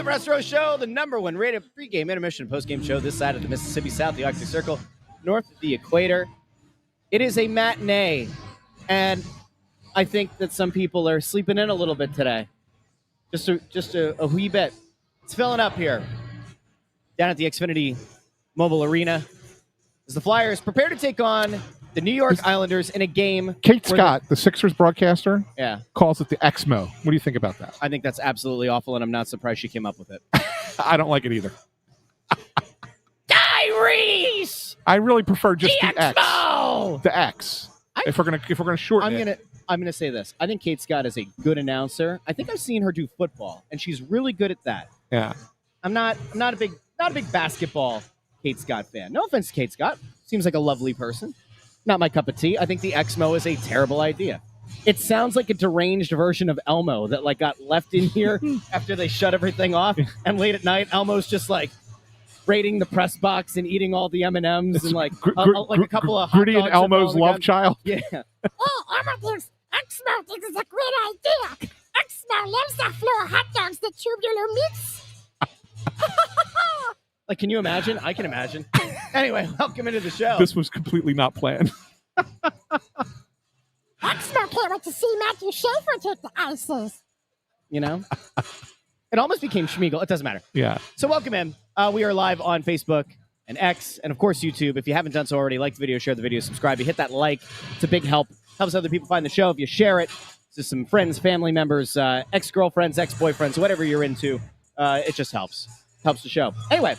Trevor Zegras Show, the #1 rated pregame, intermission, and postgame show this side of the Mississippi, south of the Arctic Circle, north of the equator. It is a matinee, and I think that some people are sleeping in a little bit today. Just a wee bit. It's filling up here down at the Xfinity Mobile Arena as the Flyers prepare to take on the New York Islanders in a game. Kate Scott, the Sixers broadcaster, calls it the Xmo. What do you think about that? I think that's absolutely awful, and I'm not surprised she came up with it. I don't like it either. Tyrese! I really prefer just the Xmo! X. The X. If we're gonna shorten it. I'm gonna say this. I think Kate Scott is a good announcer. I think I've seen her do football, and she's really good at that. Yeah. I'm not a big basketball Kate Scott fan. No offense to Kate Scott. Seems like a lovely person. Not my cup of tea. I think the Xmo is a terrible idea. It sounds like a deranged version of Elmo that got left in here after they shut everything off. And late at night, Elmo's just raiding the press box and eating all the M&Ms and a couple of hot Gritty and Elmo's love child. Yeah. Oh, Elmo thinks Xmo thinks it's a great idea. Xmo loves the floor hot dogs, the tubular meats. Can you imagine? I can imagine. Anyway, welcome into the show. This was completely not planned. Xmo can't wait to see Matthew Schaefer take the ices. You know? It almost became Schmeagle. It doesn't matter. Yeah. So welcome in. We are live on Facebook and X and, of course, YouTube. If you haven't done so already, like the video, share the video, subscribe. You hit that like. It's a big help. Helps other people find the show. If you share it to some friends, family members, ex-girlfriends, ex-boyfriends, whatever you're into, it just helps. Helps the show. Anyway,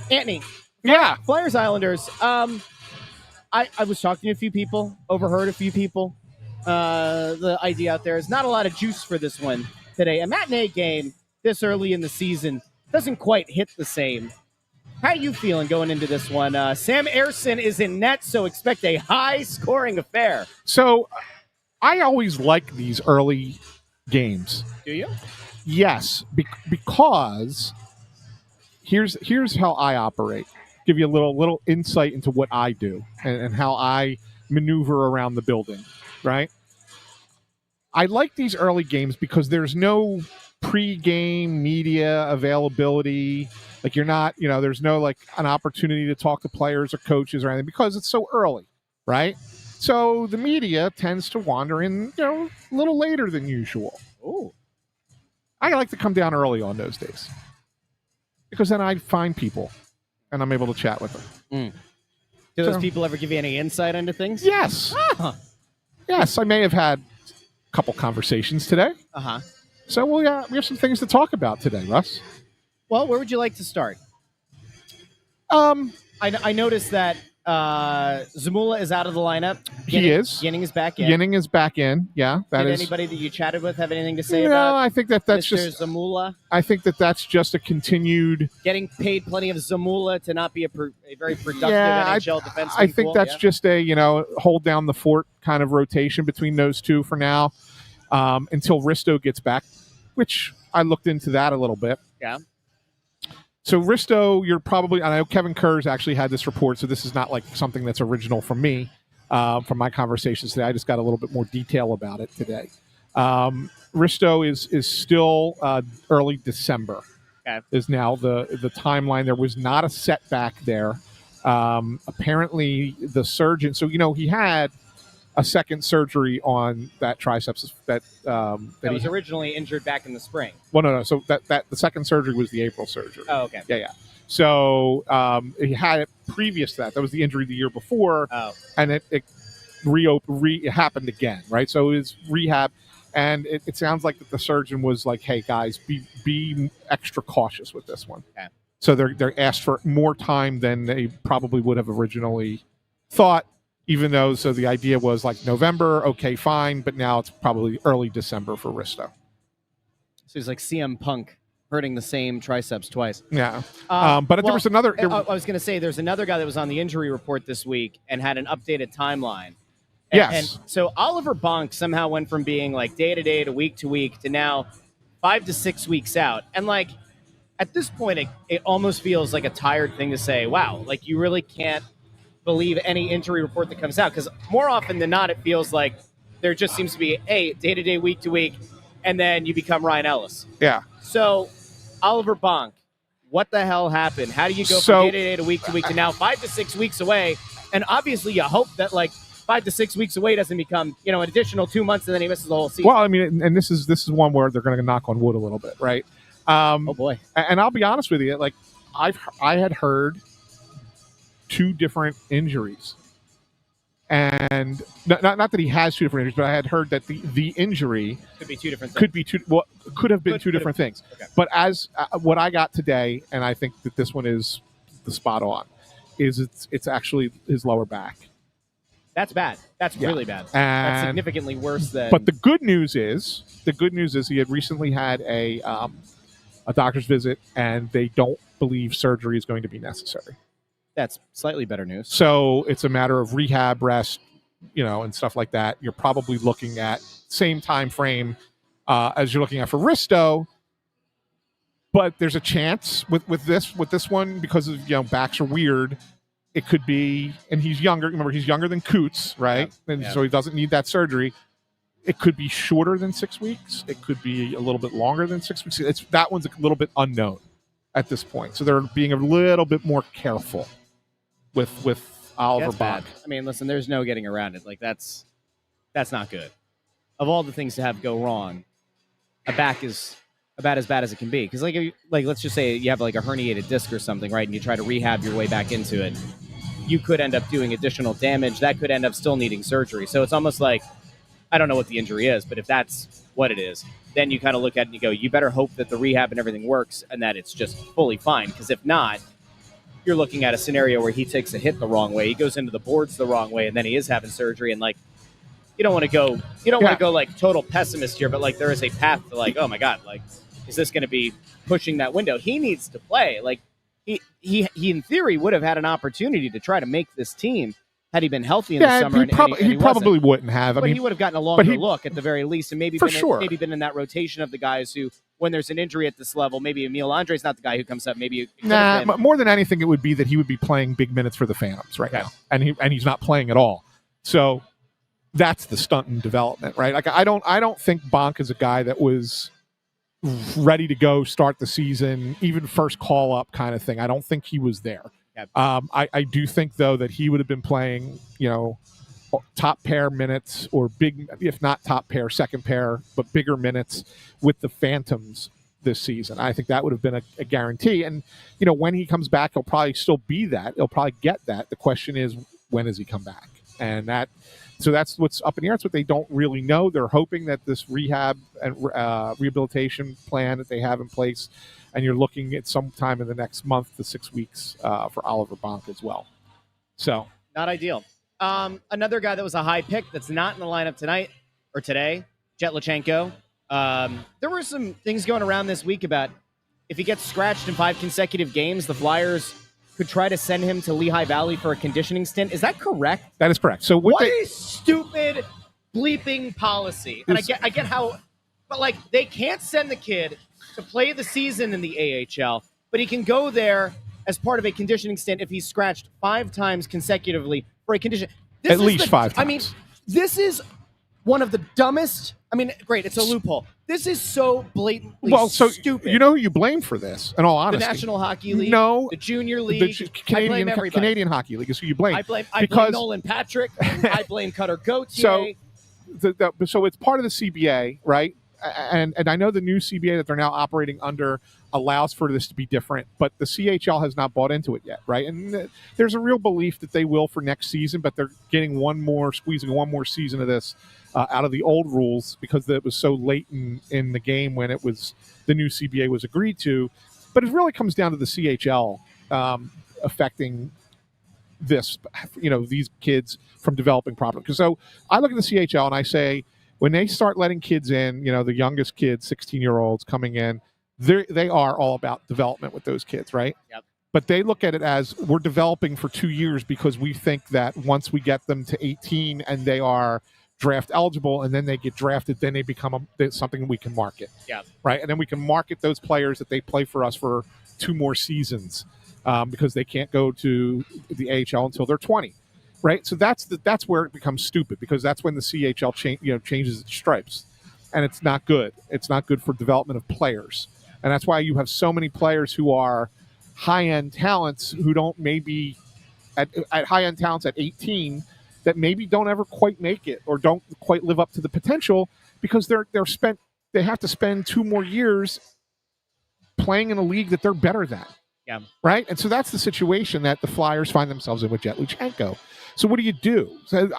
Anthony. Yeah. Flyers Islanders. I was talking to a few people, overheard a few people. The idea out there is not a lot of juice for this one today. A matinee game this early in the season doesn't quite hit the same. How are you feeling going into this one? Sam Ersson is in net, so expect a high-scoring affair. So I always like these early games. Do you? Yes, because here's how I operate. Give you a little insight into what I do and how I maneuver around the building, right? I like these early games because there's no pre-game media availability. You're not, there's no an opportunity to talk to players or coaches or anything because it's so early, right? So the media tends to wander in, a little later than usual. Oh. I like to come down early on those days because then I find people and I'm able to chat with them. Do those people ever give you any insight into things? Yes. Yes, I may have had a couple conversations today. Uh-huh. So we have some things to talk about today, Russ. Well, where would you like to start? I noticed that Zamula is out of the lineup. He is. Ginning is back in. Ginning is back in. Yeah, Did anybody that you chatted with have anything to say about? I think that's Mr. just Zamula. I think that's just a continued getting paid plenty of Zamula to not be a very productive NHL defenseman. I think that's just a hold down the fort kind of rotation between those two for now until Risto gets back, which I looked into that a little bit. Yeah. So Risto, I know Kevin Kerr's actually had this report, so this is not something that's original from me, from my conversations today. I just got a little bit more detail about it today. Risto is still early December. Okay. Is now the timeline. There was not a setback there. Apparently the surgeon, so he had a second surgery on that triceps that was originally injured back in the spring. Well, no. So that the second surgery was the April surgery. Oh, okay. Yeah. So he had it previous to that. That was the injury the year before. Oh. And it happened again, right? So it was rehab, and it sounds like that the surgeon was like, "Hey guys, be extra cautious with this one." Okay. So they're asked for more time than they probably would have originally thought. Even though, so the idea was November, okay, fine, but now it's probably early December for Risto. So he's like CM Punk hurting the same triceps twice. Yeah. There was another... I was going to say, there's another guy that was on the injury report this week and had an updated timeline. Yes. And so Oliver Bonk somehow went from being day to day to week to now 5 to 6 weeks out. And at this point, it almost feels like a tired thing to say, wow, you really can't believe any injury report that comes out, because more often than not, it feels like there just seems to be day to day, week to week, and then you become Ryan Ellis. Yeah. So Oliver Bonk, what the hell happened? How do you go from day to week to week to now 5 to 6 weeks away? And obviously you hope that 5 to 6 weeks away doesn't become, an additional 2 months and then he misses the whole season. Well, I mean, and this is one where they're going to knock on wood a little bit, right? Oh boy. And I'll be honest with you, I had heard 2 different injuries. And not that he has 2 different injuries, but I had heard that the injury could be 2 different things. Could have been 2 different things. Okay. But as what I got today, and I think that this one is the spot on, is it's actually his lower back. That's bad. That's really bad. That's significantly worse than. But the good news is he had recently had a doctor's visit, and they don't believe surgery is going to be necessary. That's slightly better news. So it's a matter of rehab, rest, and stuff like that. You're probably looking at same time frame as you're looking at for Risto. But there's a chance with this one, because of backs are weird. It could be, and he's younger. Remember, he's younger than Coots, right? And so he doesn't need that surgery. It could be shorter than 6 weeks. It could be a little bit longer than 6 weeks. That one's a little bit unknown at this point. So they're being a little bit more careful with Oliver Bonk. I mean, listen, there's no getting around it. That's not good. Of all the things to have go wrong, a back is about as bad as it can be. Because let's just say you have a herniated disc or something, right? And you try to rehab your way back into it. You could end up doing additional damage. That could end up still needing surgery. So it's almost like, I don't know what the injury is, but if that's what it is, then you kind of look at it and you go, you better hope that the rehab and everything works and that it's just fully fine. Because if not, you're looking at a scenario where he takes a hit the wrong way, he goes into the boards the wrong way, and then he is having surgery. And you don't want to go, total pessimist here, but there is a path to oh my God, is this going to be pushing that window? He needs to play. He in theory would have had an opportunity to try to make this team had he been healthy in the summer. He probably wouldn't have. But he would have gotten a longer look at the very least, and maybe been in that rotation of the guys who, when there's an injury at this level, maybe Emil Andre's not the guy who comes up. Maybe more than anything, it would be that he would be playing big minutes for the Phantoms right now, and he's not playing at all. So that's the stunt in development, right? I don't think Bonk is a guy that was ready to go start the season, even first call up kind of thing. I don't think he was there. Yep. I do think though that he would have been playing, top pair minutes or big, if not top pair, second pair, but bigger minutes with the Phantoms this season. I think that would have been a guarantee. And, when he comes back, he'll probably still be that. He'll probably get that. The question is, when does he come back? And so that's what's up in the air. It's what they don't really know. They're hoping that this rehab and rehabilitation plan that they have in place, and you're looking at sometime in the next month to 6 weeks for Oliver Bonk as well. So not ideal. Another guy that was a high pick that's not in the lineup tonight or today, Jet Lachenko. There were some things going around this week about if he gets scratched in 5 consecutive games, the Flyers could try to send him to Lehigh Valley for a conditioning stint. Is that correct? That is correct. So what a stupid bleeping policy. And I get how, but they can't send the kid to play the season in the AHL, but he can go there as part of a conditioning stint if he's scratched 5 times consecutively for a condition. At least 5 times. I mean, this is one of the dumbest. I mean, great, it's a loophole. This is so blatantly stupid. You know who you blame for this, in all honesty? The National Hockey League, no, the Junior League, Canadian Hockey League is who you blame. I blame Nolan Patrick. I blame Cutter Gauthier. So it's part of the CBA, right? And I know the new CBA that they're now operating under allows for this to be different, but the CHL has not bought into it yet, right? And there's a real belief that they will for next season, but they're getting squeezing one more season of this out of the old rules because it was so late in the game when the new CBA was agreed to. But it really comes down to the CHL affecting this, these kids from developing properly. Because so I look at the CHL and I say, when they start letting kids in, the youngest kids, 16-year-olds coming in, they are all about development with those kids, right? Yep. But they look at it as we're developing for 2 years because we think that once we get them to 18 and they are draft eligible and then they get drafted, then they become something we can market. Yeah. Right? And then we can market those players that they play for us for 2 more seasons because they can't go to the AHL until they're 20. Right, so that's where it becomes stupid because that's when the CHL changes its stripes, and it's not good. It's not good for development of players. And that's why you have so many players who are high-end talents who don't maybe at high-end talents at 18 that maybe don't ever quite make it or don't quite live up to the potential because they have to spend 2 more years playing in a league that they're better than. Yeah. Right? And so that's the situation that the Flyers find themselves in with Jet Luchenko. So what do you do? So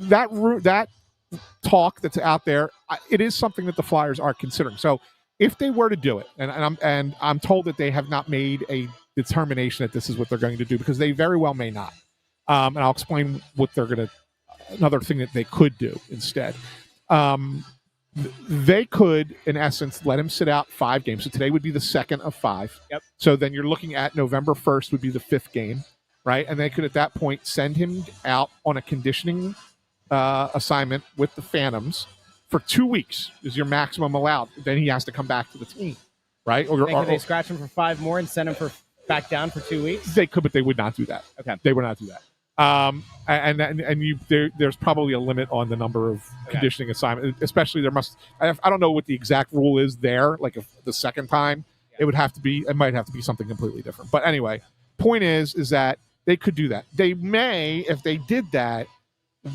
that talk that's out there, it is something that the Flyers are considering. So if they were to do it, and I'm told that they have not made a determination that this is what they're going to do because they very well may not. And I'll explain what another thing that they could do instead. They could, in essence, let him sit out 5 games. So today would be the second of 5. Yep. So then you're looking at November 1st would be the 5th game, right? And they could, at that point, send him out on a conditioning assignment with the Phantoms for 2 weeks is your maximum allowed. Then he has to come back to the team, right? Or they scratch him for 5 more and send him back down for 2 weeks? They could, but they would not do that. Okay. They would not do that. There's probably a limit on the number of conditioning assignments. Especially I don't know what the exact rule is there. Like if the second time, it might have to be something completely different. But anyway, point is that they could do that. They may, if they did that,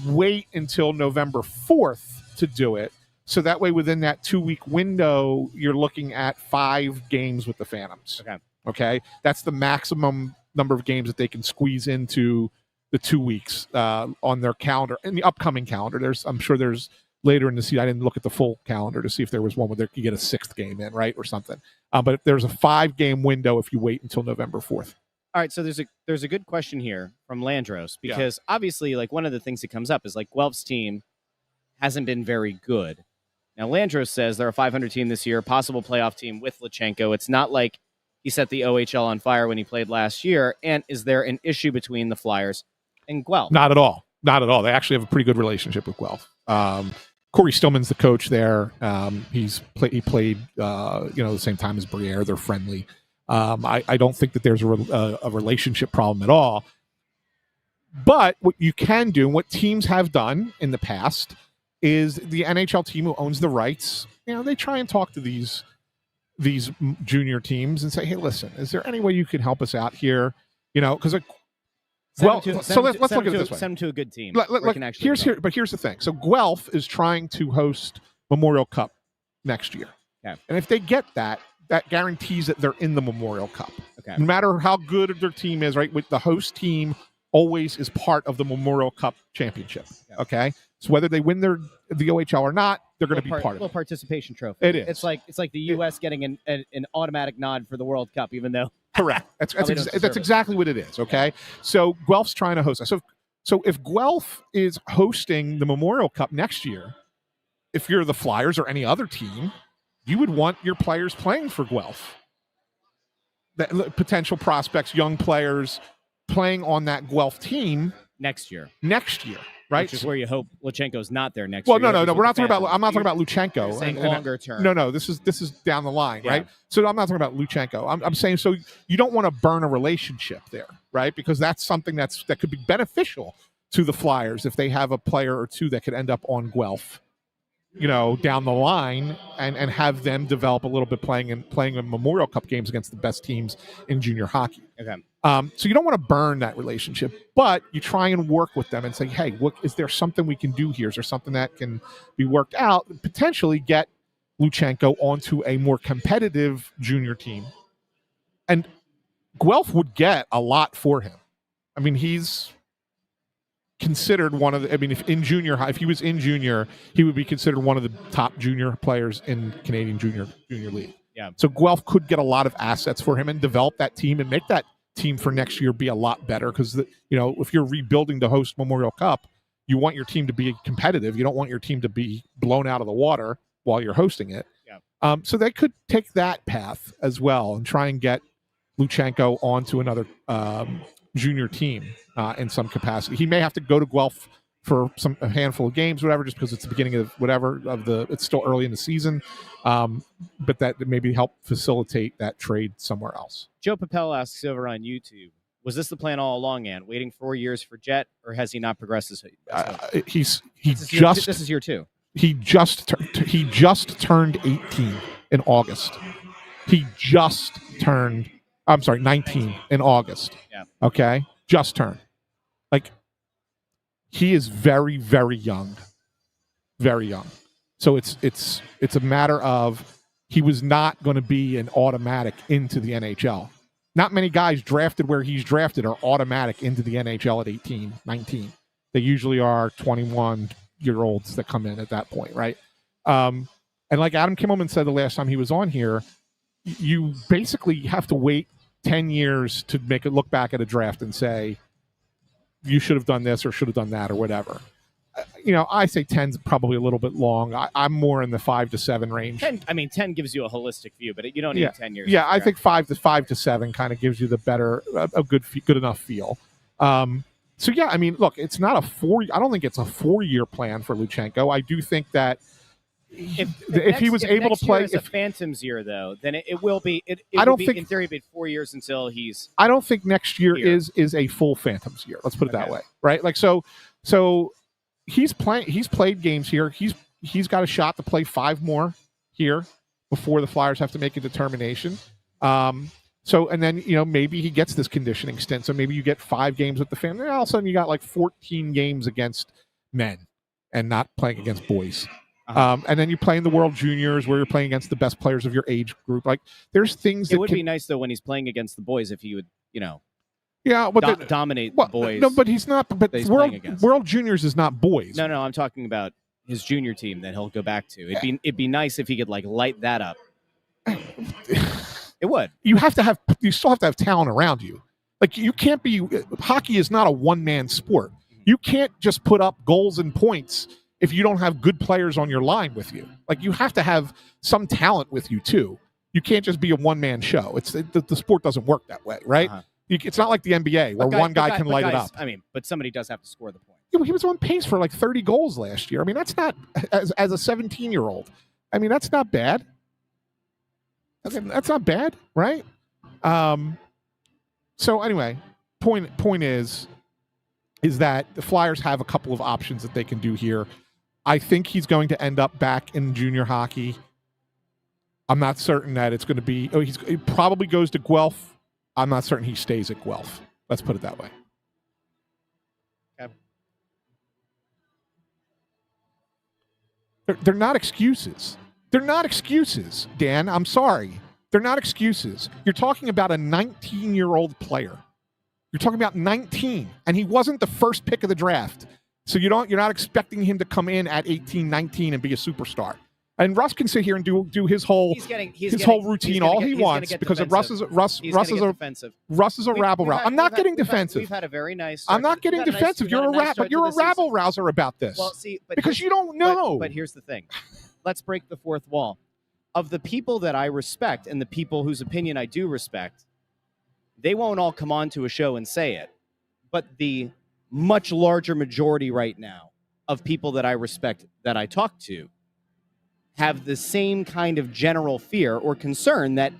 wait until November 4th to do it. So that way, within that 2-week window, you're looking at 5 games with the Phantoms. Okay. That's the maximum number of games that they can squeeze into the 2 weeks on their calendar, in the upcoming calendar. I'm sure there's later in the season. I didn't look at the full calendar to see if there was one where they could get a 6th game in, right, or something. But there's a 5-game window if you wait until November 4th. All right, so there's a good question here from Landros because obviously, like one of the things that comes up is like Guelph's team hasn't been very good. Now Landros says they're a 500 team this year, possible playoff team with Luchenko. It's not like he set the OHL on fire when he played last year. And is there an issue between the Flyers and Guelph? Not at all. Not at all. They actually have a pretty good relationship with Guelph. Corey Stillman's the coach there. He played the same time as Briere. They're friendly. I don't think that there's a relationship problem at all. But what you can do, and what teams have done in the past, is the NHL team who owns the rights, they try and talk to these junior teams and say, hey, listen, is there any way you can help us out here? Because let's look at it this way. Send them to a good team. Here's the thing. So Guelph is trying to host Memorial Cup next year. Okay. And if they get that guarantees that they're in the Memorial Cup. Okay. No matter how good their team is, right? With the host team always is part of the Memorial Cup championship. Okay. So whether they win the OHL or not, they're going to be part of it. Little participation trophy. It is. It's like the U.S. getting an automatic nod for the World Cup, even though. Correct. That's exactly what it is. Okay. So Guelph's trying to host that. So if Guelph is hosting the Memorial Cup next year, if you're the Flyers or any other team, you would want your players playing for Guelph. Potential prospects, young players playing on that Guelph team next year. Right? Which is where you hope Luchenko's not there next year. Well, no. We're not talking about. I'm not talking about Luchenko. You're saying longer term. No. This is down the line, right? So I'm not talking about Luchenko. I'm saying so you don't want to burn a relationship there, right? Because that's something that could be beneficial to the Flyers if they have a player or two that could end up on Guelph, down the line and have them develop a little bit playing in Memorial Cup games against the best teams in junior hockey. Okay. So you don't want to burn that relationship, but you try and work with them and say, hey, look, is there something we can do here? Is there something that can be worked out? Potentially get Luchenko onto a more competitive junior team. And Guelph would get a lot for him. I mean, he's considered one of the, if he was in junior, he would be considered one of the top junior players in Canadian junior league. Yeah. So Guelph could get a lot of assets for him and develop that team and make that team for next year be a lot better because, if you're rebuilding to host Memorial Cup, you want your team to be competitive. You don't want your team to be blown out of the water while you're hosting it. Yeah. So they could take that path as well and try and get Luchenko onto another junior team in some capacity. He may have to go to Guelph for a handful of games, whatever, just because it's the beginning of it's still early in the season. But that maybe help facilitate that trade somewhere else. Joe Papel asks over on YouTube, was this the plan all along, Ann? Waiting 4 years for Jet, or has he not progressed this? This is year 2. He just turned 18 in August. He just turned, 19 in August. Yeah. Okay? Just turned. Like, he is very, very young. Very young. So it's a matter of he was not going to be an automatic into the NHL. Not many guys drafted where he's drafted are automatic into the NHL at 18, 19. They usually are 21-year-olds that come in at that point, right? And like Adam Kimmelman said the last time he was on here, you basically have to wait 10 years to make it look back at a draft and say, you should have done this or should have done that or whatever. I say 10's probably a little bit long. I'm more in the 5 to 7 range. 10 gives you a holistic view, but you don't need 10 years. Yeah, I think 5 to 7 kind of gives you the better, a good enough feel. So yeah, I mean, look, it's not I don't think it's a 4-year plan for Luchenko. I do think that if he was able to play, if a Phantoms year though, then it will be. I don't think in theory, it'd be 4 years until he's. I don't think next year here. is a full Phantoms year. Let's put it that way, right? Like so. He's played games here. He's got a shot to play 5 more here before the Flyers have to make a determination. And then maybe he gets this conditioning stint. So maybe you get 5 games with the family. All of a sudden you got like 14 games against men and not playing against boys. And then you play in the World Juniors where you're playing against the best players of your age group. Like there's things that would be nice though when he's playing against the boys if he would dominate the boys. No, but he's not. But World Juniors is not boys. No, I'm talking about his junior team that he'll go back to. It'd be nice if he could like light that up. It would. You still have to have talent around you. Like you can't be. Hockey is not a one-man sport. You can't just put up goals and points if you don't have good players on your line with you. Like you have to have some talent with you too. You can't just be a one-man show. The sport doesn't work that way, right? It's not like the NBA where one guy can light it up. I mean, but somebody does have to score the point. Yeah, he was on pace for like 30 goals last year. I mean, that's not as a 17-year-old. I mean, that's not bad. That's not bad, right? So anyway, point is that the Flyers have a couple of options that they can do here. I think he's going to end up back in junior hockey. I'm not certain that it's going to be. He probably goes to Guelph. I'm not certain he stays at Guelph. Let's put it that way. Okay. They're not excuses. They're not excuses, Dan. I'm sorry. They're not excuses. You're talking about a 19-year-old player. You're talking about 19, and he wasn't the first pick of the draft. So you're not expecting him to come in at 18, 19 and be a superstar. And Russ can sit here and do his whole routine all he wants because Russ is a rabble rouser. I'm not getting defensive. We've had a very nice. I'm not getting defensive. You're a rabble rouser about this. Well, see, because you don't know. But here's the thing. Let's break the fourth wall. Of the people that I respect and the people whose opinion I do respect, they won't all come on to a show and say it. But the much larger majority right now of people that I respect that I talk to have the same kind of general fear or concern that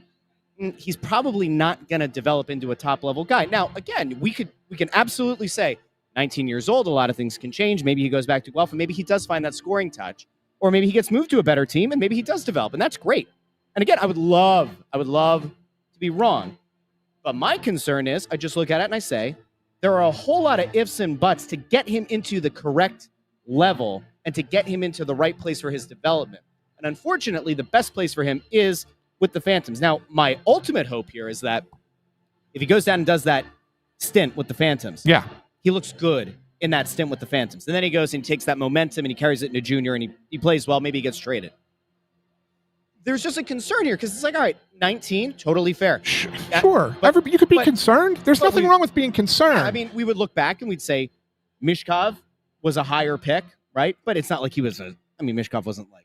he's probably not going to develop into a top-level guy. Now, again, we can absolutely say 19 years old, a lot of things can change. Maybe he goes back to Guelph, and maybe he does find that scoring touch. Or maybe he gets moved to a better team, and maybe he does develop, and that's great. And again, I would love to be wrong. But my concern is, I just look at it and I say, there are a whole lot of ifs and buts to get him into the correct level and to get him into the right place for his development. And unfortunately, the best place for him is with the Phantoms. Now, my ultimate hope here is that if he goes down and does that stint with the Phantoms, he looks good in that stint with the Phantoms. And then he goes and he takes that momentum and he carries it into junior and he plays well. Maybe he gets traded. There's just a concern here because it's like, all right, 19, totally fair. Sure. You could be concerned. There's nothing wrong with being concerned. I mean, we would look back and we'd say Michkov was a higher pick, right? But it's not like he was Michkov wasn't like,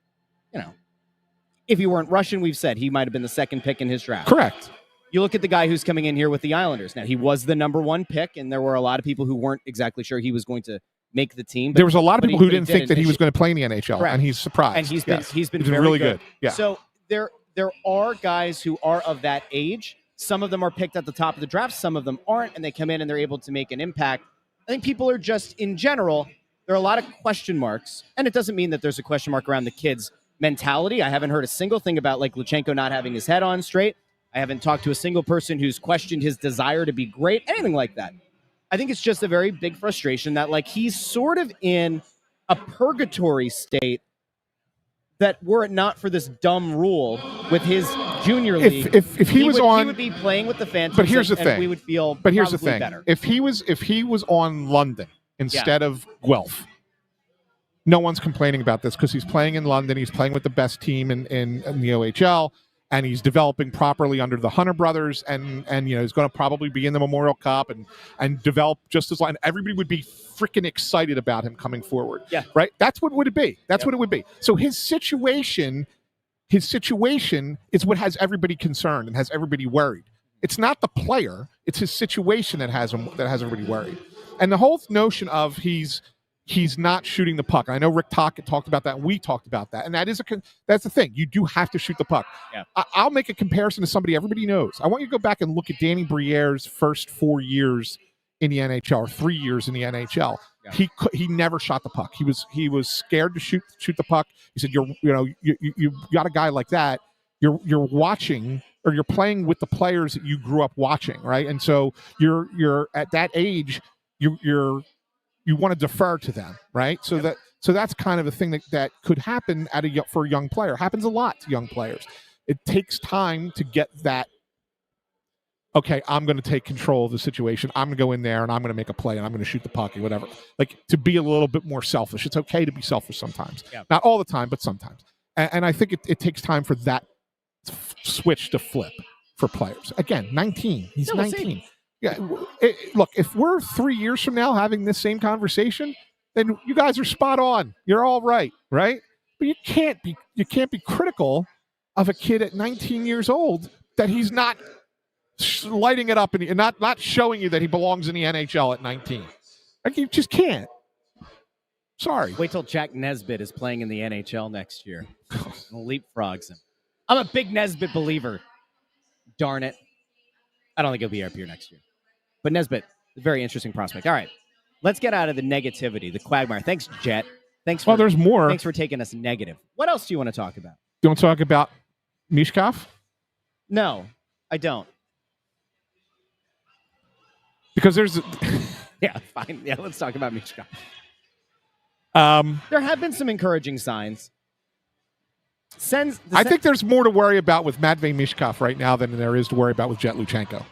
if he weren't Russian, we've said he might have been the second pick in his draft. Correct. You look at the guy who's coming in here with the Islanders. Now, he was the number one pick, and there were a lot of people who weren't exactly sure he was going to make the team. There was a lot of people who didn't think that he was going to play in the NHL, Correct. And he's surprised. And he's been very really good. Yeah. So there are guys who are of that age. Some of them are picked at the top of the draft. Some of them aren't, and they come in and they're able to make an impact. I think people are just, in general, there are a lot of question marks, and it doesn't mean that there's a question mark around the kids mentality. I haven't heard a single thing about like Luchenko not having his head on straight. I haven't talked to a single person who's questioned his desire to be great, anything like that. I think it's just a very big frustration that like he's sort of in a purgatory state that were it not for this dumb rule with his junior league, if he was on, he would be playing with the Phantoms. But here's the thing. We would feel. But here's the thing. Better. If he was on London instead of Guelph, no one's complaining about this because he's playing in London. He's playing with the best team in the OHL, and he's developing properly under the Hunter brothers, and he's going to probably be in the Memorial Cup and develop just as long. And everybody would be freaking excited about him coming forward. Yeah, right. That's what would it be. That's what it would be. So his situation is what has everybody concerned and has everybody worried. It's not the player; it's his situation that has everybody worried. And the whole notion of he's not shooting the puck. I know Rick talked about that, and we talked about that. And that's the thing. You do have to shoot the puck. Yeah. I'll make a comparison to somebody everybody knows. I want you to go back and look at Danny Briere's first 4 years in the NHL, or 3 years in the NHL. Yeah. He never shot the puck. He was scared to shoot the puck. He said, you got a guy like that. You're watching, or you're playing with the players that you grew up watching, right? And so you're at that age, you want to defer to them, right? So that's kind of a thing that could happen for a young player. Happens a lot to young players. It takes time to get that. Okay, I'm going to take control of the situation. I'm going to go in there and I'm going to make a play and I'm going to shoot the puck or whatever. Like, to be a little bit more selfish. It's okay to be selfish sometimes. Yeah. Not all the time, but sometimes. And I think it takes time for that switch to flip for players. Again, 19. He's 19. Yeah, look, if we're 3 years from now having this same conversation, then you guys are spot on. You're all right? But you can't be critical of a kid at 19 years old that he's not lighting it up and not showing you that he belongs in the NHL at 19. Like, you just can't. Sorry. Wait till Jack Nesbitt is playing in the NHL next year. Leapfrogs him. I'm a big Nesbitt believer. Darn it. I don't think he'll be up here next year. But Nesbitt, a very interesting prospect. All right. Let's get out of the negativity, the quagmire. Thanks, Jet. There's more. Thanks for taking us negative. What else do you want to talk about? Do you want to talk about Michkov? No, I don't. Because there's... Yeah, fine. Yeah, let's talk about Michkov. There have been some encouraging signs. I think there's more to worry about with Matvei Michkov right now than there is to worry about with Jet Luchenko.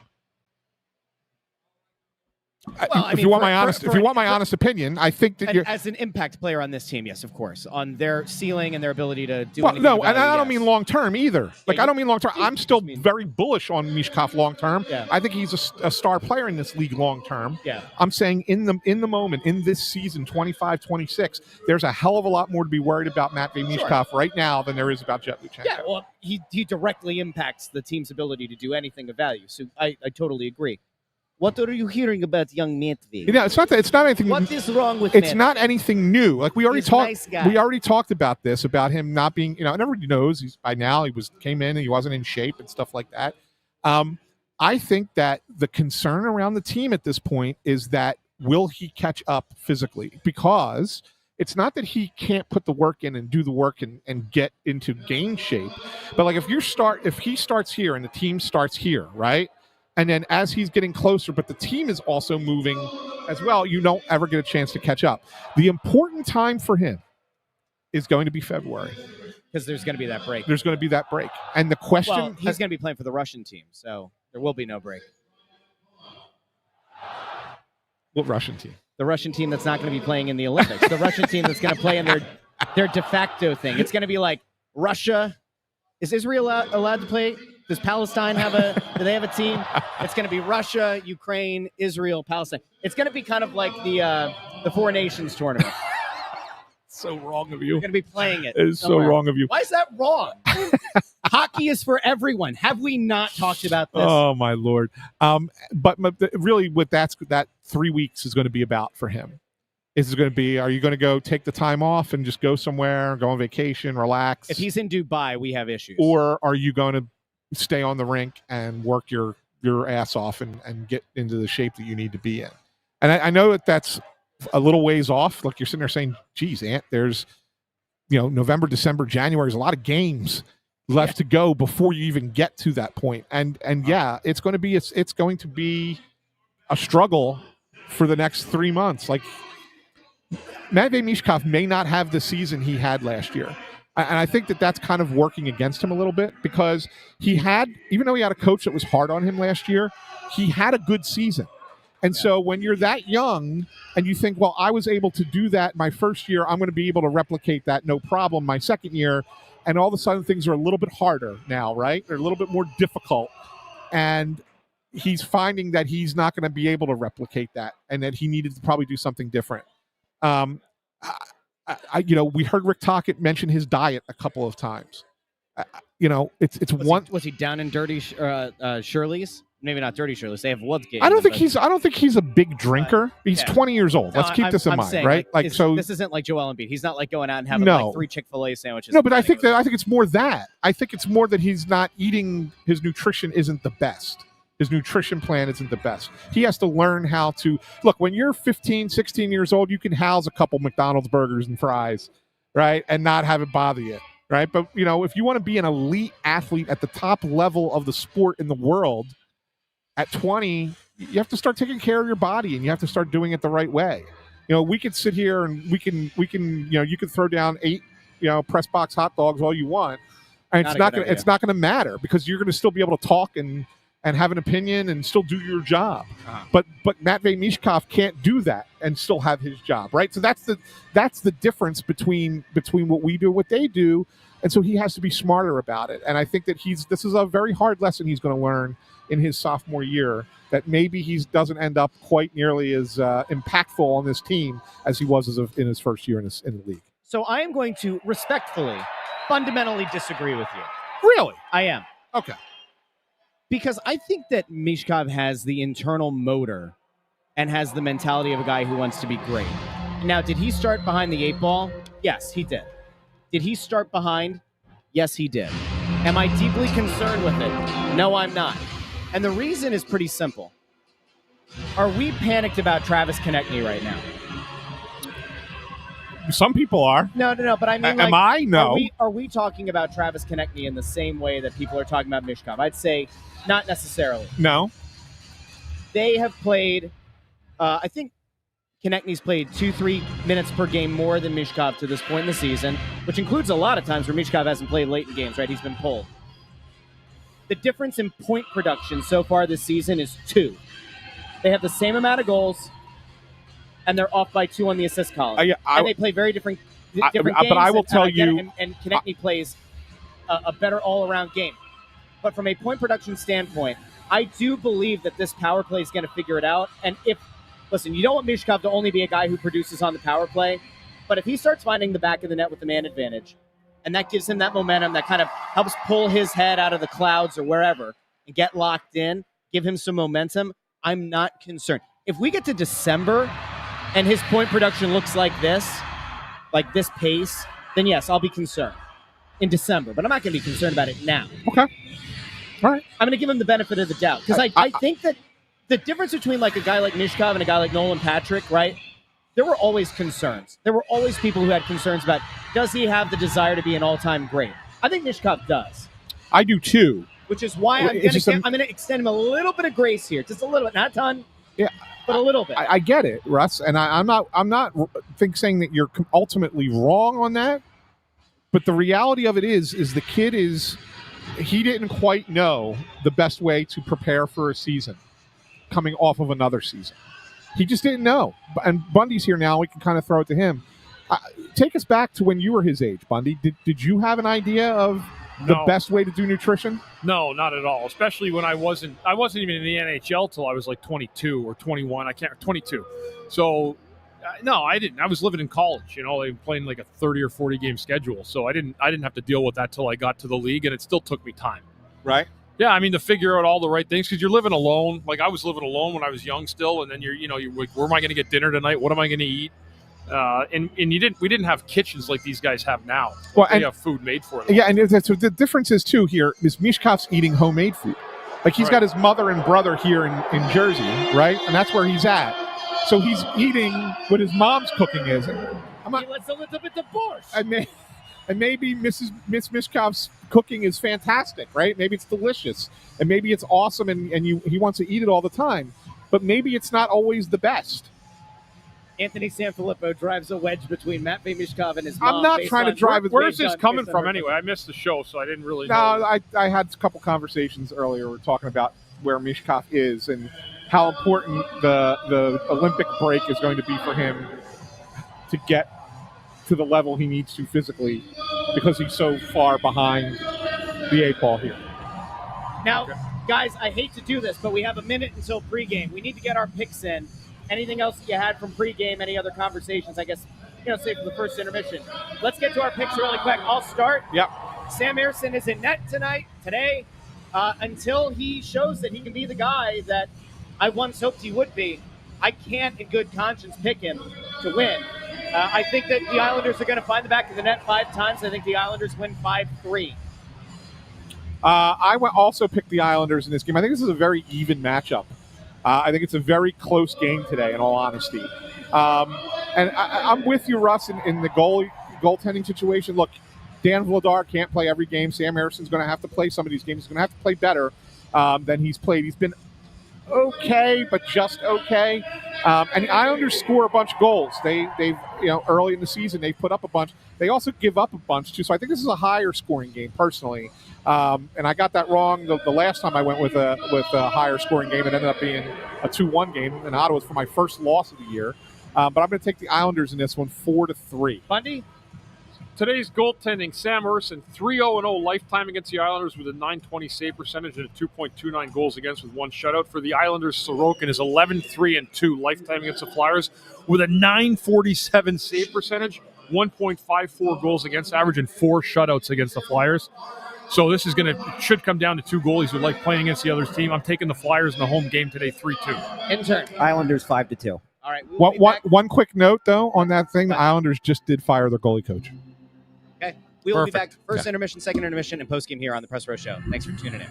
Well, if you want my honest opinion, I think that as an impact player on this team, yes, of course, on their ceiling and their ability to do. Well, no, and I don't mean long term either. I don't mean long term. I'm still very bullish on Michkov long term. Yeah. I think he's a star player in this league long term. Yeah. I'm saying in the moment, in this season, 25-26, there's a hell of a lot more to be worried about Matvei Michkov right now than there is about Jet Luchenko. Yeah, well, he directly impacts the team's ability to do anything of value. So I totally agree. What are you hearing about young Matvei? Yeah, it's not anything. What is wrong with? It's Matvei? Not anything new. Like we already talked. Nice we already talked about this, about him not being. And everybody knows by now came in and he wasn't in shape and stuff like that. I think that the concern around the team at this point is that will he catch up physically? Because it's not that he can't put the work in and do the work and get into game shape, but like if he starts here and the team starts here, right? And then as he's getting closer, but the team is also moving as well, you don't ever get a chance to catch up. The important time for him is going to be February. Because there's going to be that break. There's going to be that break. And the question... Well, he's going to be playing for the Russian team, so there will be no break. What Russian team? The Russian team that's not going to be playing in the Olympics. The Russian team that's going to play in their de facto thing. It's going to be like Russia. Is Israel allowed to play? Does Palestine do they have a team? It's going to be Russia, Ukraine, Israel, Palestine. It's going to be kind of like the Four Nations tournament. So wrong of you. You're going to be playing it. It is somewhere. So wrong of you. Why is that wrong? Hockey is for everyone. Have we not talked about this? Oh, my Lord. But really what that 3 weeks is going to be about for him is going to be, are you going to go take the time off and just go somewhere, go on vacation, relax? If he's in Dubai, we have issues. Or are you going to stay on the rink and work your ass off and get into the shape that you need to be in? And I know that's a little ways off. Like you're sitting there saying, geez, Ant, there's November, December, January. There's a lot of games left to go before you even get to that point. And yeah, it's going to be a struggle for the next 3 months. Like, Matvei Michkov may not have the season he had last year. And I think that's kind of working against him a little bit, because even though he had a coach that was hard on him last year, he had a good season. And so when you're that young and you think, well, I was able to do that my first year, I'm going to be able to replicate that no problem my second year. And all of a sudden things are a little bit harder now, right? They're a little bit more difficult. And he's finding that he's not going to be able to replicate that, and that he needed to probably do something different. We heard Rick Tocchet mention his diet a couple of times. Was he down in Dirty Shirley's? Maybe not Dirty Shirley's. They have Woodgate. I don't think he's a big drinker. He's 20 years old. Let's keep this in mind, saying, right? This isn't like Joel Embiid. He's not like going out and having like 3 Chick-fil-A sandwiches. No, but I think it's more that. I think it's more that he's not eating. His nutrition isn't the best. His nutrition plan isn't the best. He has to learn how to look. When you're 15, 16 years old, you can house a couple McDonald's burgers and fries, right, and not have it bother you, right? But if you want to be an elite athlete at the top level of the sport in the world, at 20, you have to start taking care of your body, and you have to start doing it the right way. We could sit here and we can you could throw down 8 press box hot dogs all you want, and it's not going to matter, because you're going to still be able to talk and have an opinion and still do your job. But Matvei Michkov can't do that and still have his job, right? So that's the difference between what we do and what they do, and so he has to be smarter about it. And I think that this is a very hard lesson he's going to learn in his sophomore year, that maybe he doesn't end up quite nearly as impactful on this team as he was in his first year in the league. So I am going to respectfully, fundamentally disagree with you. Really? I am. Okay. Because I think that Michkov has the internal motor and has the mentality of a guy who wants to be great. Now, did he start behind the 8 ball? Yes, he did. Did he start behind? Yes, he did. Am I deeply concerned with it? No, I'm not. And the reason is pretty simple. Are we panicked about Travis Konecny right now? Some people are. No. But I mean, am I? No. Are we talking about Travis Konecny in the same way that people are talking about Michkov? I'd say not necessarily. No. They have played, I think Konechny's played 2-3 minutes per game more than Michkov to this point in the season, which includes a lot of times where Michkov hasn't played late in games, right? He's been pulled. The difference in point production so far this season is 2. They have the same amount of goals, and they're off by 2 on the assist column. And they play very different games. But I will tell you... And Konecny plays a better all-around game. But from a point production standpoint, I do believe that this power play is going to figure it out. And listen, you don't want Michkov to only be a guy who produces on the power play, but if he starts finding the back of the net with the man advantage, and that gives him that momentum that kind of helps pull his head out of the clouds or wherever and get locked in, give him some momentum, I'm not concerned. If we get to December and his point production looks like this pace, then yes, I'll be concerned in December. But I'm not going to be concerned about it now. Okay. All right. I'm going to give him the benefit of the doubt. Because I think that the difference between like a guy like Michkov and a guy like Nolan Patrick, right? There were always concerns. There were always people who had concerns about, does he have the desire to be an all-time great? I think Michkov does. I do too. Which is why I'm going to extend him a little bit of grace here. Just a little bit. Not a ton. Yeah. But a little bit. I get it, Russ. And I'm not saying that you're ultimately wrong on that. But the reality of it is the kid he didn't quite know the best way to prepare for a season coming off of another season. He just didn't know. And Bundy's here now. We can kind of throw it to him. Take us back to when you were his age, Bundy. Did you have an idea of the best way to do nutrition? No, not at all. Especially when I wasn't even in the NHL till I was like 22 or 21. 22. So, no, I didn't. I was living in college. They were playing like a 30 or 40 game schedule. So I didn't have to deal with that till I got to the league, and it still took me time. Right. Yeah, I mean, to figure out all the right things, because you're living alone. Like, I was living alone when I was young still, and then you're like, where am I going to get dinner tonight? What am I going to eat? And we didn't have kitchens like these guys have now. Well, they have food made for them. Yeah, and so the difference is, too, here is Michkov's eating homemade food. Like, he's got his mother and brother here in Jersey, right? And that's where he's at. So he's eating what his mom's cooking is. Let's a little bit divorced. And maybe Miss Michkov's cooking is fantastic, right? Maybe it's delicious, and maybe it's awesome, and he wants to eat it all the time. But maybe it's not always the best. Anthony SanFilippo drives a wedge between Matt Michkov and his mom. I'm not trying to drive it. Where's this coming from anyway? I missed the show, so I didn't really know. No, I had a couple conversations earlier. We're talking about where Michkov is and how important the Olympic break is going to be for him to get to the level he needs to physically, because he's so far behind the 8 ball here. Now, guys, I hate to do this, but we have a minute until pregame. We need to get our picks in. Anything else that you had from pregame? Any other conversations? I guess, say for the first intermission. Let's get to our picks really quick. I'll start. Yep. Sam Ersson is in net today, until he shows that he can be the guy that I once hoped he would be. I can't, in good conscience, pick him to win. I think that the Islanders are going to find the back of the net 5 times. I think the Islanders win 5-3. I also picked the Islanders in this game. I think this is a very even matchup. I think it's a very close game today, in all honesty. And I'm with you, Russ, in the goaltending situation. Look, Dan Vladar can't play every game. Sam Ersson's going to have to play some of these games. He's going to have to play better than he's played. He's been okay, but just okay. And the Islanders score a bunch of goals. They've early in the season they've put up a bunch. They also give up a bunch too. So I think this is a higher scoring game personally. And I got that wrong the last time I went with a higher scoring game. It ended up being a 2-1 game in Ottawa for my first loss of the year. But I'm going to take the Islanders in this one 4-3. Bundy? Today's goaltending, Sam Ersson, 3-0-0 lifetime against the Islanders with a .920 save percentage and a 2.29 goals against with 1 shutout. For the Islanders, Sorokin is 11-3-2 lifetime against the Flyers with a .947 save percentage, 1.54 goals against average, and 4 shutouts against the Flyers. So this is should come down to 2 goalies who like playing against the other team. I'm taking the Flyers in the home game today, 3-2. Intern. Islanders 5-2. All right. One quick note, though, on that thing. The Islanders just did fire their goalie coach. Okay. We will be back. Perfect. First intermission, second intermission, and postgame here on the Press Row Show. Thanks for tuning in.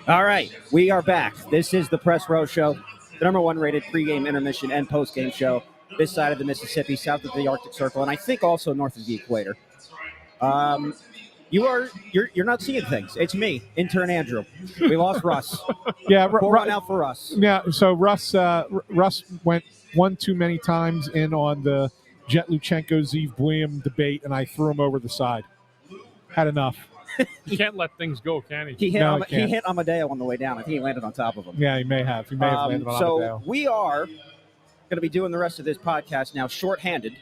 All right, we are back. This is the Press Row Show, the number one rated pregame, intermission, and postgame show this side of the Mississippi, south of the Arctic Circle, and I think also north of the equator. You're not seeing things. It's me, intern Andrew. We lost Russ. Yeah, Pour one out for Russ. Yeah, so Russ went one too many times in on the Jet Luchenko Zeev William debate, and I threw him over the side. Had enough. You can't let things go, can he? He hit, No, he hit Amadeo on the way down. I think he landed on top of him. Yeah, he may have. He may have landed on So Amadeo. we are going to be doing the rest of this podcast now shorthanded.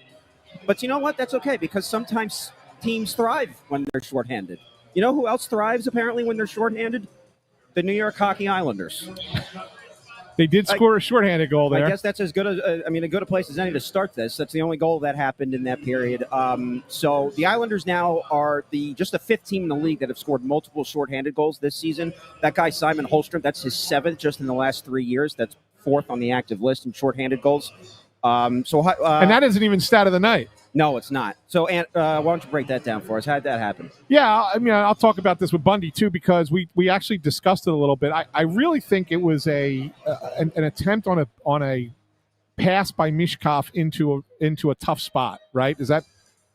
But you know what? That's okay, because sometimes teams thrive when they're shorthanded. You know who else thrives, apparently, when they're shorthanded? The New York Hockey Islanders. They did score a shorthanded goal there. I guess that's as good as a good a place as any to start this. That's the only goal that happened in that period. So the Islanders now are just the fifth team in the league that have scored multiple shorthanded goals this season. That guy Simon Holmstrom, that's his seventh just in the last 3 years. That's fourth on the active list in shorthanded goals. And that isn't even stat of the night. No, it's not. So, why don't you break that down for us? How did that happen? Yeah, I mean, I'll talk about this with Bundy too, because we actually discussed it a little bit. I really think it was an attempt on a pass by Michkov into a tough spot. Right? Does that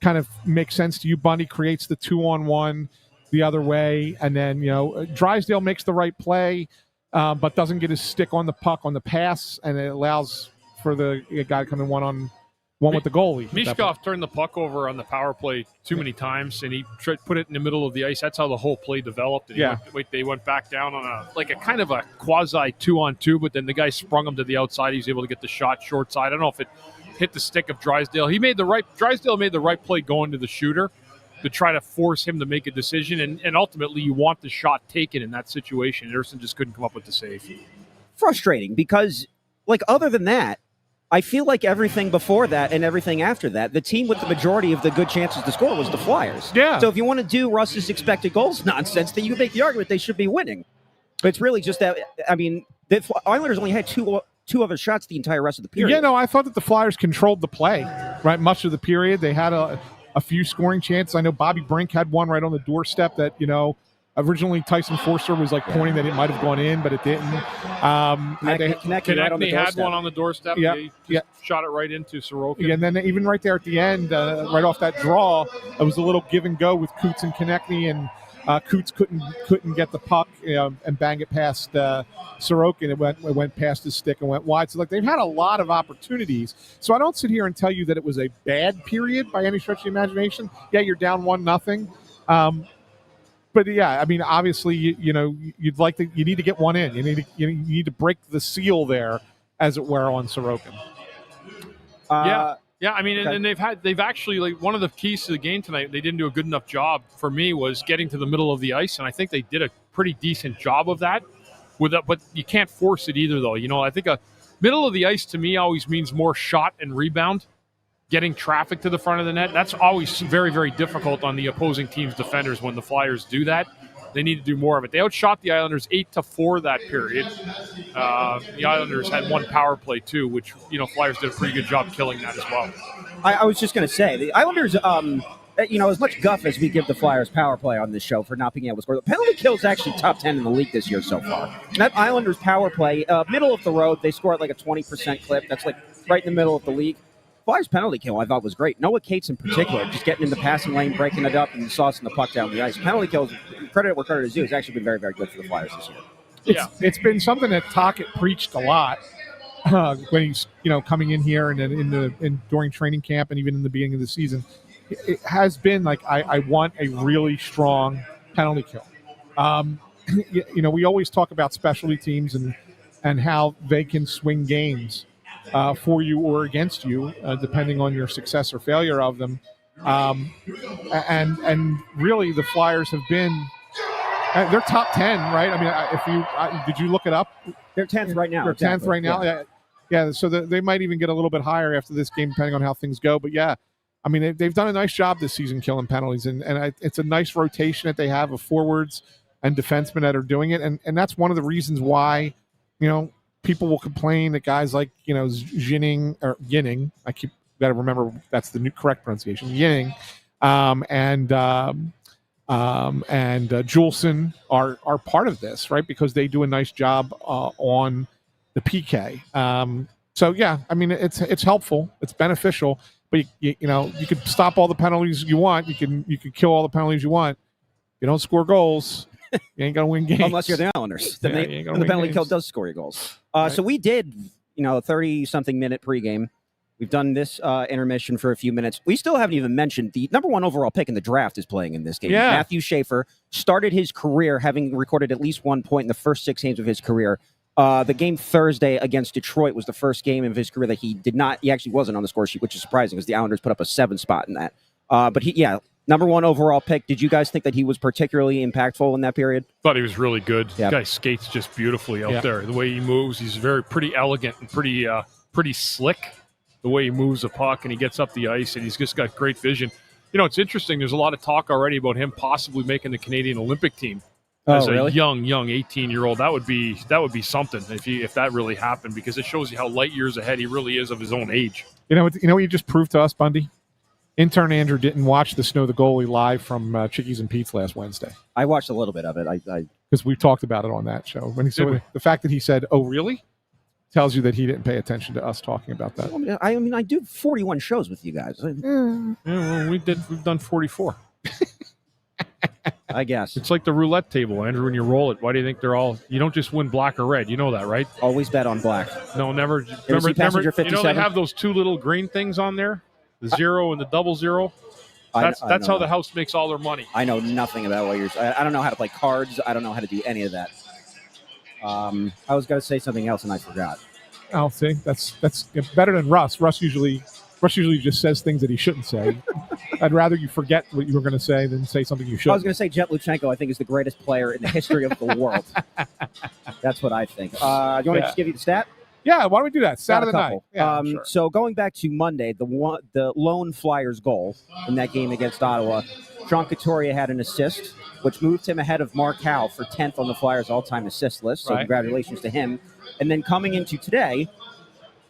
kind of make sense to you? Bundy creates the 2-on-1 the other way, and then Drysdale makes the right play, but doesn't get his stick on the puck on the pass, and it allows for the guy to come in one-on-one with the goalie. Michkov turned the puck over on the power play too many times, and he tried to put it in the middle of the ice. That's how the whole play developed. And they went back down on a kind of a quasi 2-on-2, but then the guy sprung him to the outside. He was able to get the shot short side. I don't know if it hit the stick of Drysdale. Drysdale made the right play going to the shooter to try to force him to make a decision, and ultimately you want the shot taken in that situation. Ersson just couldn't come up with the save. Frustrating, because other than that, I feel like everything before that and everything after that, the team with the majority of the good chances to score was the Flyers. Yeah. So if you want to do Russ's expected goals nonsense, then you can make the argument they should be winning. But it's really just that, the Islanders only had two other shots the entire rest of the period. Yeah, no, I thought that the Flyers controlled the play, right? Much of the period. They had a few scoring chances. I know Bobby Brink had one right on the doorstep that, originally Tyson Forster was pointing that it might have gone in, but it didn't. Konecny had one on the doorstep. Yeah, He shot it right into Sorokin. Yeah, and then even right there at the end, right off that draw, it was a little give and go with Coots and Konecny, and Coots couldn't get the puck and bang it past Sorokin. It went past his stick and went wide. So they've had a lot of opportunities. So I don't sit here and tell you that it was a bad period by any stretch of the imagination. Yeah, you're down 1-0. But yeah, obviously, you need to get one in. You need to break the seal there, as it were, on Sorokin. Yeah. And they've actually one of the keys to the game tonight. They didn't do a good enough job for me was getting to the middle of the ice, and I think they did a pretty decent job of that. But you can't force it either, though. I think a middle of the ice to me always means more shot and rebound. Getting traffic to the front of the net, that's always very, very difficult on the opposing team's defenders when the Flyers do that. They need to do more of it. They outshot the Islanders 8-4 that period. The Islanders had one power play, too, which, Flyers did a pretty good job killing that as well. I was just going to say, the Islanders, as much guff as we give the Flyers power play on this show for not being able to score, the penalty kill is actually top 10 in the league this year so far. And that Islanders power play, middle of the road, they score at a 20% clip. That's right in the middle of the league. Flyers penalty kill, I thought, was great. Noah Cates in particular, just getting in the passing lane, breaking it up, and saucing the puck down the ice. Penalty kills, credit where credit is due, has actually been very, very good for the Flyers this year. It's been something that Tocchet preached a lot when he's coming in here and during training camp and even in the beginning of the season. It has been I want a really strong penalty kill. We always talk about specialty teams and how they can swing games for you or against you, depending on your success or failure of them. And really, the Flyers have been they're top 10, right? Did you look it up? They're 10th right now. They're 10th right now. Yeah. So they might even get a little bit higher after this game, depending on how things go. But yeah, they've done a nice job this season killing penalties, and it's a nice rotation that they have of forwards and defensemen that are doing it, and that's one of the reasons why people will complain that guys like, Yinning, I got to remember that's the new correct pronunciation, Yinning, and and Juleson are part of this, right? Because they do a nice job on the PK. So yeah, I mean it's helpful, it's beneficial, but you could stop all the penalties you want, you can kill all the penalties you want. You don't score goals, you ain't gonna win games unless you're the Islanders. Yeah, The penalty kill does score your goals. Right. So we did 30-something minute pregame. We've done this intermission for a few minutes. We still haven't even mentioned the number 1 overall pick in the draft is playing in this game. Yeah. Matthew Schaefer started his career having recorded at least 1 point in the first 6 games of his career. The game Thursday against Detroit was the first game of his career that he did not. He actually wasn't on the score sheet, which is surprising because the Islanders put up a 7 spot in that. But number 1 overall pick. Did you guys think that he was particularly impactful in that period? Thought he was really good. Yep. The guy skates just beautifully out there. The way he moves, he's pretty elegant and pretty slick. The way he moves the puck and he gets up the ice, and he's just got great vision. It's interesting. There's a lot of talk already about him possibly making the Canadian Olympic team as a young 18-year-old. That would be something if that really happened, because it shows you how light years ahead he really is of his own age. You know what you just proved to us, Bundy? Intern Andrew didn't watch the Snow the Goalie live from Chickies and Pete's last Wednesday. I watched a little bit of it. Because we talked about it on that show. When he said the fact that he said, "Oh, really?" tells you that he didn't pay attention to us talking about that. I mean, I do 41 shows with you guys. Yeah, well, we've done 44. I guess. It's like the roulette table, Andrew, when you roll it. Why do you think you don't just win black or red? You know that, right? Always bet on black. No, never. Remember Passenger 57? They have those 2 little green things on there, the 0 and the double 0. That's how the house makes all their money. I know nothing about what you're saying. I don't know how to play cards. I don't know how to do any of that. I was going to say something else and I forgot. Oh, see, that's better than Russ. Russ usually just says things that he shouldn't say. I'd rather you forget what you were going to say than say something you shouldn't. I was going to say Jet Luchenko, I think, is the greatest player in the history of the world. That's what I think. Do you want me to just give you the stat? Yeah, why don't we do that? Stat of the night. Yeah, sure. So going back to Monday, the lone Flyers goal in that game against Ottawa, Sean Couturier had an assist, which moved him ahead of Mark Howe for 10th on the Flyers' all-time assist list. So Congratulations to him. And then coming into today,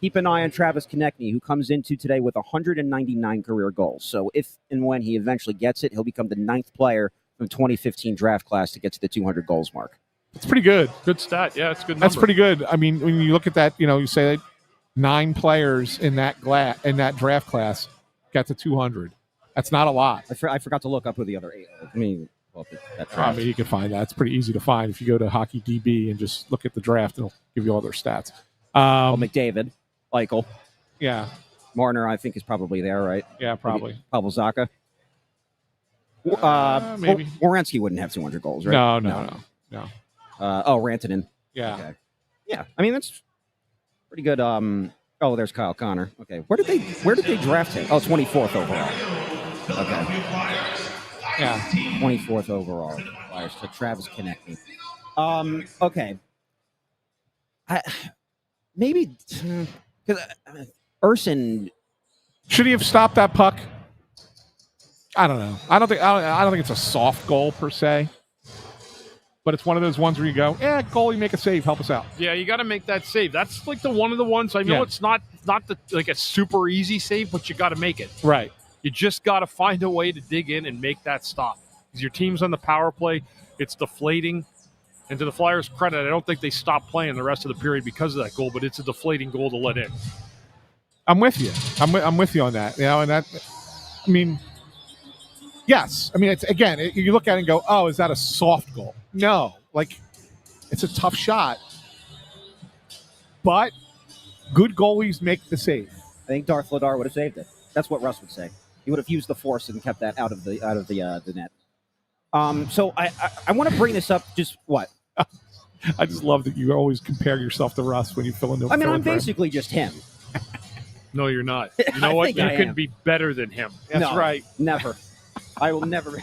keep an eye on Travis Konecny, who comes into today with 199 career goals. So if and when he eventually gets it, he'll become the 9th player from 2015 draft class to get to the 200 goals mark. It's pretty good. Good stat. Yeah, it's a good number. That's pretty good. I mean, when you look at that, you say that 9 players in that draft class got to 200. That's not a lot. I forgot to look up who the other 8 are. I mean, you can find that. It's pretty easy to find if you go to Hockey DB and just look at the draft. It'll give you all their stats. McDavid, Eichel. Yeah. Marner, I think, is probably there, right? Yeah, probably. Pavel Zacha. Maybe. Werenski wouldn't have 200 goals, right? No. Rantanen. Yeah. Okay. Yeah. I mean, that's pretty good. There's Kyle Connor. Okay. Where did they draft him? Oh, 24th overall. Okay. Yeah. 24th overall. Flyers to Travis Konecny. Okay. Maybe because Ersson. Should he have stopped that puck? I don't know. I don't think it's a soft goal per se. But it's one of those ones where you go, goalie, make a save, help us out. Yeah, you got to make that save. That's like one of the ones. I know it's not a super easy save, but you got to make it. Right. You just got to find a way to dig in and make that stop. Because your team's on the power play, it's deflating. And to the Flyers' credit, I don't think they stopped playing the rest of the period because of that goal, but it's a deflating goal to let in. I'm with you. I'm with you on that. And that, I mean, yes. I mean, it's again, you look at it and go, oh, is that a soft goal? No. It's a tough shot. But good goalies make the save. I think Darth Ladar would have saved it. That's what Russ would say. He would have used the force and kept that out of the net. So I want to bring this up. Just what? I just love that you always compare yourself to Russ when you fill in the. I mean, I'm basically just him. No, you're not. You know what? You can be better than him. That's right. Never. I will never.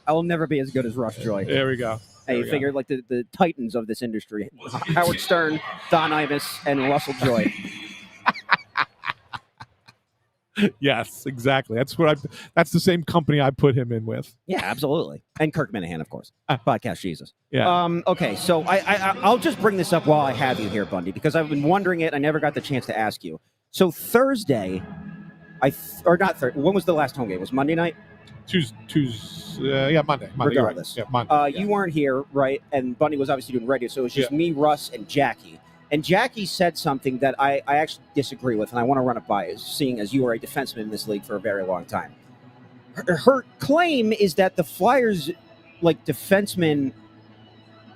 I will never be as good as Russ Joy. There we go. Hey, you figure like the titans of this industry: Howard Stern, Don Imus, and Russell Joy. Yes, exactly. That's the same company I put him in with. Yeah, absolutely. And Kirk Minahan, of course. Podcast Jesus. Yeah. Okay, so I'll just bring this up while I have you here, Bundy, because I've been wondering it. I never got the chance to ask you. So Thursday, when was the last home game? Was it Monday night? Monday. Regardless. Right. Yeah, Monday. You weren't here, right? And Bundy was obviously doing radio, so it was just me, Russ, and Jackie. And Jackie said something that I actually disagree with, and I want to run it by you, seeing as you were a defenseman in this league for a very long time. Her claim is that the Flyers, defensemen,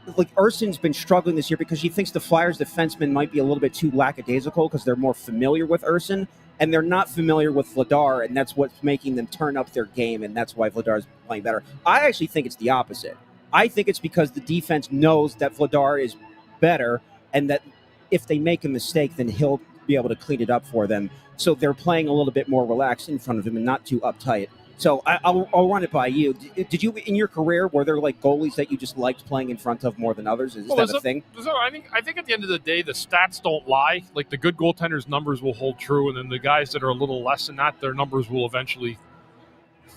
Ersson's been struggling this year because she thinks the Flyers defensemen might be a little bit too lackadaisical because they're more familiar with Ersson, and they're not familiar with Vladar, and that's what's making them turn up their game, and that's why Vladar's playing better. I actually think it's the opposite. I think it's because the defense knows that Vladar is better, and that if they make a mistake, then he'll be able to clean it up for them. So they're playing a little bit more relaxed in front of him and not too uptight. So I'll run it by you. Did you, in your career, were there goalies that you just liked playing in front of more than others? Is that a thing? I think at the end of the day, the stats don't lie. The good goaltenders' numbers will hold true, and then the guys that are a little less than that, their numbers will eventually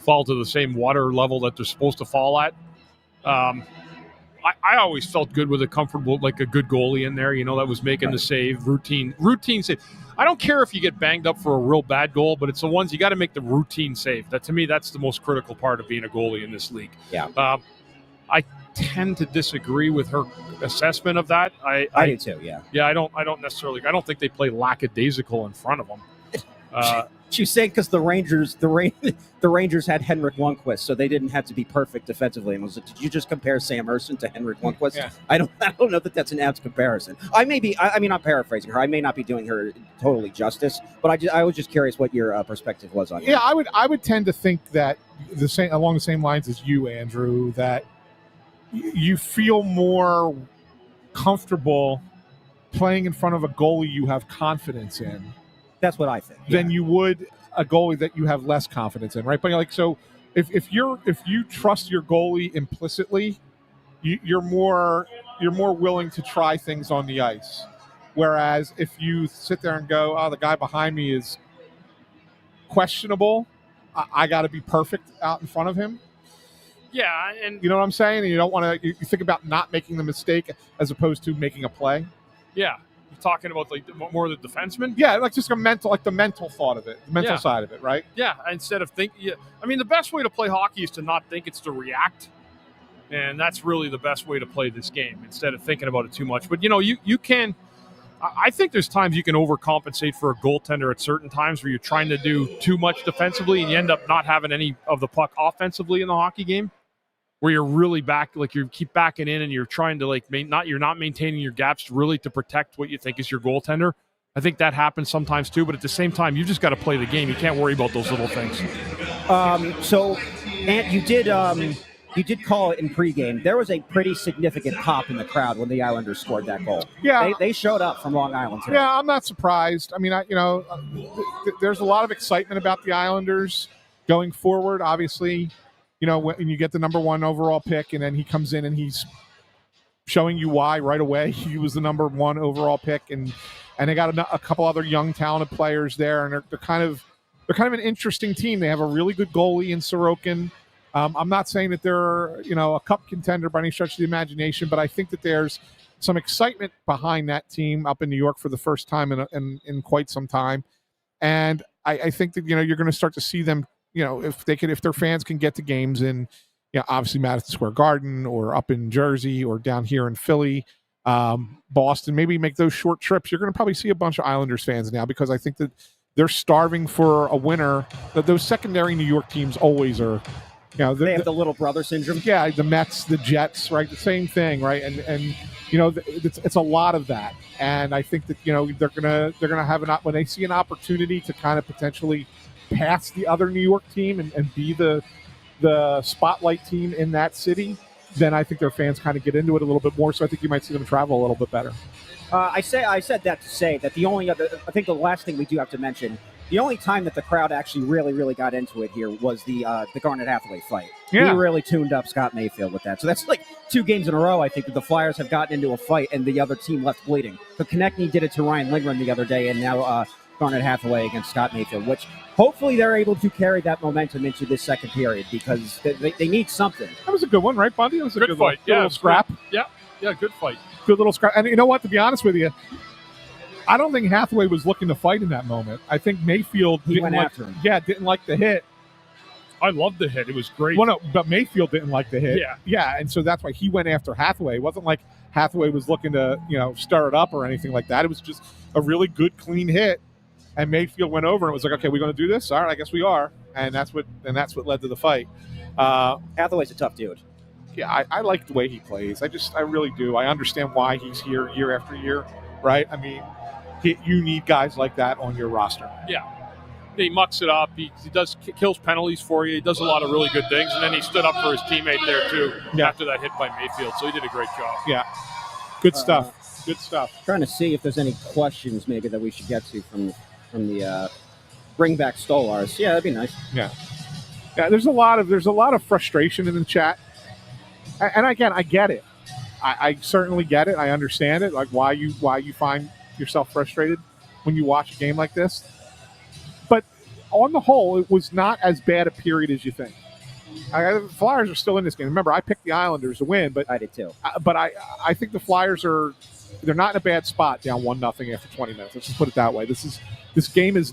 fall to the same water level that they're supposed to fall at. I always felt good with a comfortable, a good goalie in there, that was making the save, routine save. I don't care if you get banged up for a real bad goal, but it's the ones you got to make the routine save. That, to me, that's the most critical part of being a goalie in this league. Yeah. I tend to disagree with her assessment of that. I do too. Yeah. Yeah. I don't necessarily. I don't think they play lackadaisical in front of them. She was saying because the Rangers had Henrik Lundqvist, so they didn't have to be perfect defensively. And was like, did you just compare Sam Ersson to Henrik Lundqvist? Yeah. I don't know that that's an apt comparison. I mean, I'm paraphrasing her. I may not be doing her totally justice, but I was just curious what your perspective was on it. Yeah, I would tend to think that along the same lines as you, Andrew, that you feel more comfortable playing in front of a goalie you have confidence in. That's what I think. Than you would a goalie that you have less confidence in, right? But so if you trust your goalie implicitly, you're more willing to try things on the ice. Whereas if you sit there and go, oh, the guy behind me is questionable, I got to be perfect out in front of him. Yeah, and you know what I'm saying? And you don't want to. You think about not making the mistake as opposed to making a play. Yeah. Talking about more of the defenseman, just the mental thought of it, the mental side of it, right? Yeah, instead of the best way to play hockey is to not think, it's to react, and that's really the best way to play this game instead of thinking about it too much. But you can. I think there's times you can overcompensate for a goaltender at certain times where you're trying to do too much defensively and you end up not having any of the puck offensively in the hockey game. Where you're really back, you keep backing in and you're trying to you're not maintaining your gaps really to protect what you think is your goaltender. I think that happens sometimes too, but at the same time, you just got to play the game. You can't worry about those little things. So, Ant, you did call it in pregame. There was a pretty significant pop in the crowd when the Islanders scored that goal. Yeah, they showed up from Long Island today. Yeah, I'm not surprised. I mean, there's a lot of excitement about the Islanders going forward. Obviously. When you get the number 1 overall pick and then he comes in and he's showing you why right away he was the number 1 overall pick and they got a couple other young talented players there and they're kind of an interesting team. They have a really good goalie in Sorokin. I'm not saying that they're a cup contender by any stretch of the imagination, but I think that there's some excitement behind that team up in New York for the first time in quite some time, and I think that you're going to start to see them. If their fans can get to games in, obviously Madison Square Garden or up in Jersey or down here in Philly, Boston, maybe make those short trips, you're going to probably see a bunch of Islanders fans now because I think that they're starving for a winner. Those secondary New York teams always are. They have the little brother syndrome. Yeah, the Mets, the Jets, right? The same thing, right? And it's a lot of that. And I think that they're gonna have when they see an opportunity to kind of potentially pass the other New York team and be the spotlight team in that city, then I think their fans kind of get into it a little bit more. So I think you might see them travel a little bit better. I said that to say that I think the last thing we do have to mention, the only time that the crowd actually really got into it here was the Garnet Hathaway fight. Yeah. He really tuned up Scott Mayfield with that. So that's 2 games in a row, I think, that the Flyers have gotten into a fight and the other team left bleeding. So Konecny did it to Ryan Lindgren the other day, and now Garnet Hathaway against Scott Mayfield, which hopefully they're able to carry that momentum into this second period because they need something. That was a good one, right, Bundy? That was a good fight. Little scrap. Yeah, good fight. Good little scrap. And you know what? To be honest with you, I don't think Hathaway was looking to fight in that moment. I think Mayfield didn't like the hit. I loved the hit. It was great. Well, no, but Mayfield didn't like the hit. Yeah. And so that's why he went after Hathaway. It wasn't like Hathaway was looking to, stir it up or anything like that. It was just a really good, clean hit. And Mayfield went over and was like, okay, we're going to do this? All right, I guess we are. And that's what led to the fight. Hathaway's a tough dude. Yeah, I like the way he plays. I really do. I understand why he's here year after year, right? I mean, you need guys like that on your roster. Yeah. He mucks it up. He kills penalties for you. He does a lot of really good things. And then he stood up for his teammate there, too, after that hit by Mayfield. So he did a great job. Yeah. Good stuff. Good stuff. Trying to see if there's any questions maybe that we should get to from the bring back Stolars. Yeah, that'd be nice. Yeah. Yeah, there's a lot of frustration in the chat. And again, I get it. I certainly get it. I understand it. Like why you find yourself frustrated when you watch a game like this. But on the whole, it was not as bad a period as you think. The Flyers are still in this game. Remember, I picked the Islanders to win, but I did too. But I think the Flyers they're not in a bad spot down 1-0 after 20 minutes. Let's just put it that way. This game is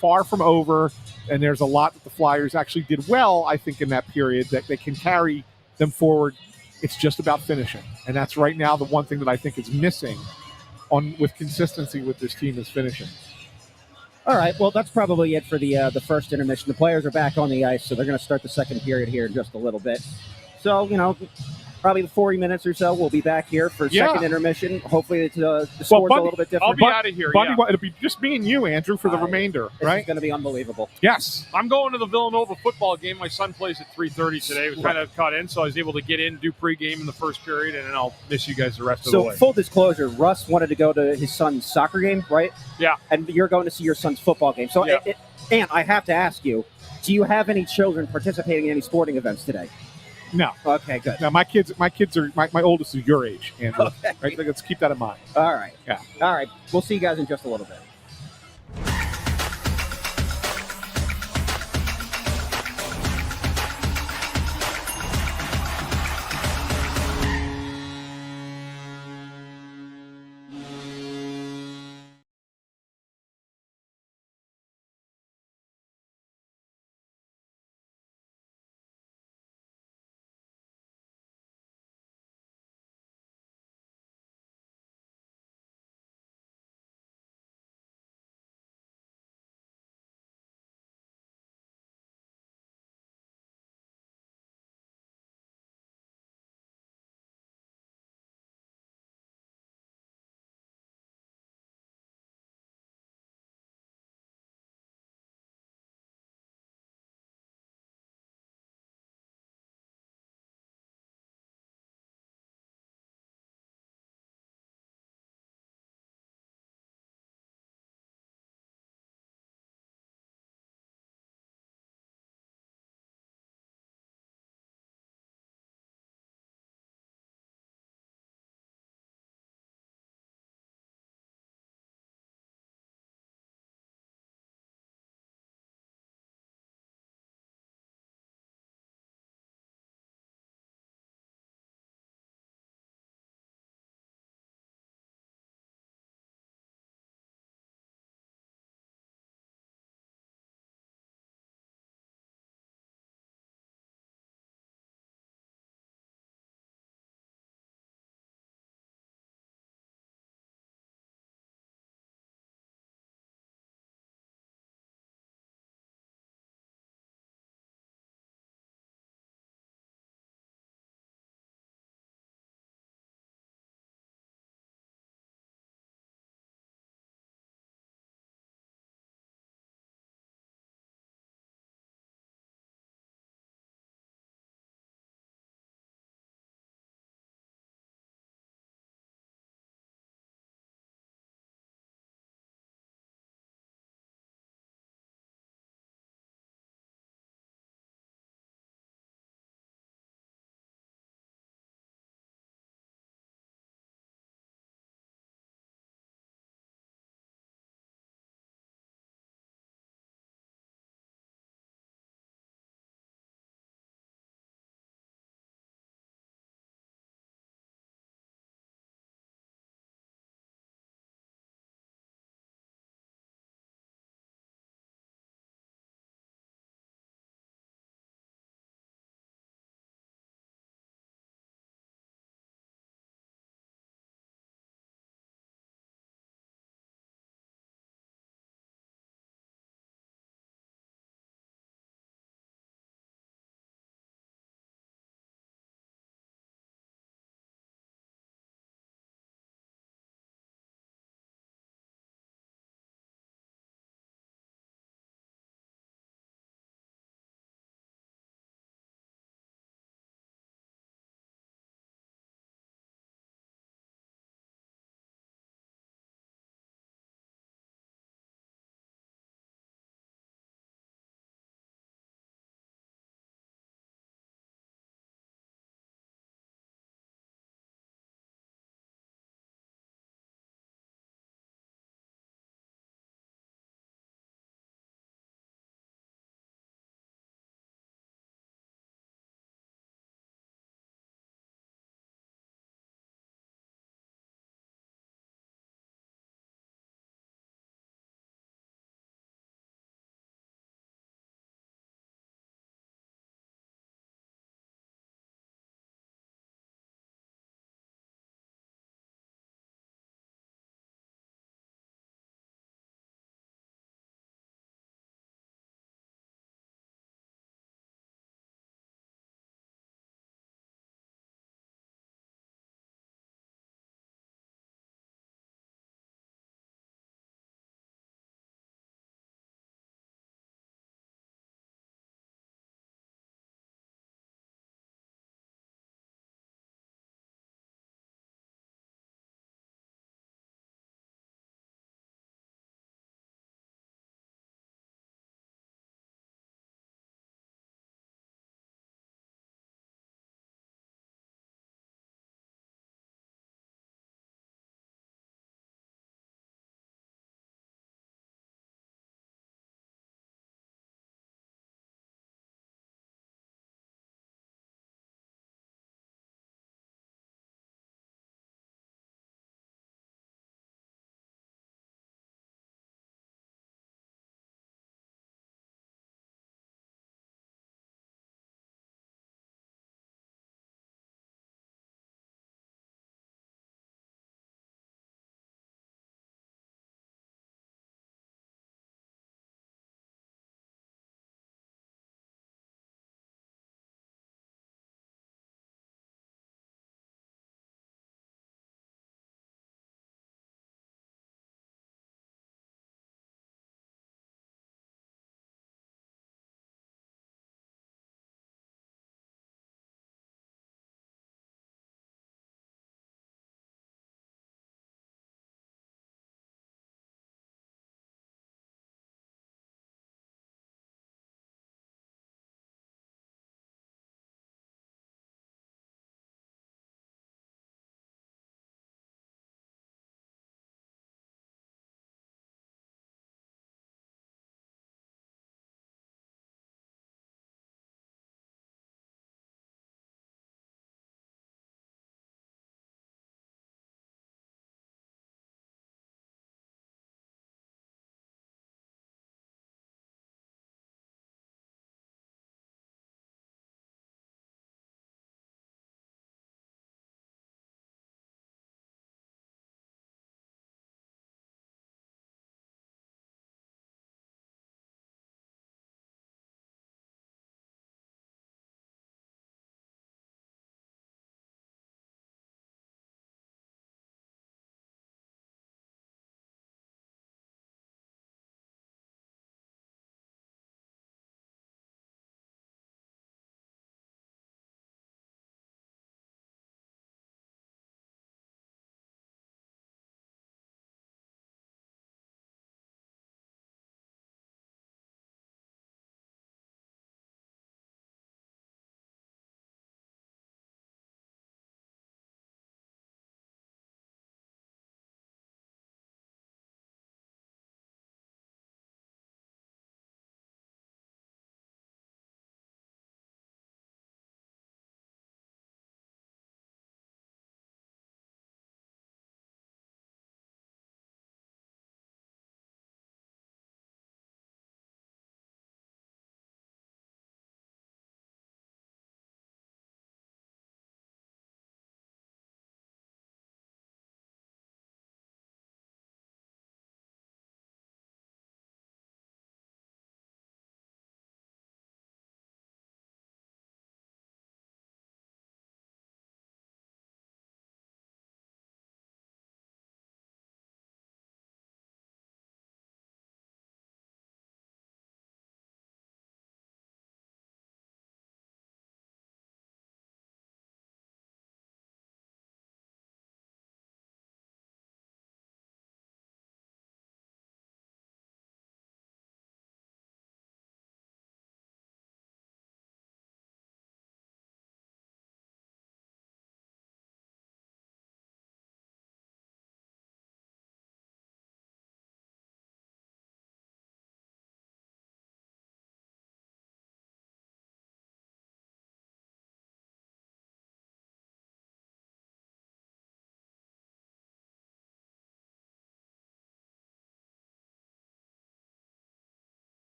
far from over, and there's a lot that the Flyers actually did well, I think, in that period that they can carry them forward. It's just about finishing, and that's right now the one thing that I think is missing with consistency with this team is finishing. All right, well, that's probably it for the first intermission. The players are back on the ice, so they're going to start the second period here in just a little bit. So, probably 40 minutes or so, we'll be back here for second intermission. Hopefully, the score's a little bit different. I'll be out of here. Bundy, it'll be just me and you, Andrew, for the remainder, This right? is going to be unbelievable. Yes. I'm going to the Villanova football game. My son plays at 3:30 today. It was kind of caught in, so I was able to get in, do pregame in the first period, and then I'll miss you guys the rest of the way. So, full disclosure, Russ wanted to go to his son's soccer game, right? Yeah. And you're going to see your son's football game. So, Yeah. and I have to ask you, do you have any children participating in any sporting events today? No. Okay, good. Now, my oldest is your age, Andrew. Okay. Right? Let's keep that in mind. All right. Yeah. All right. We'll see you guys in just a little bit.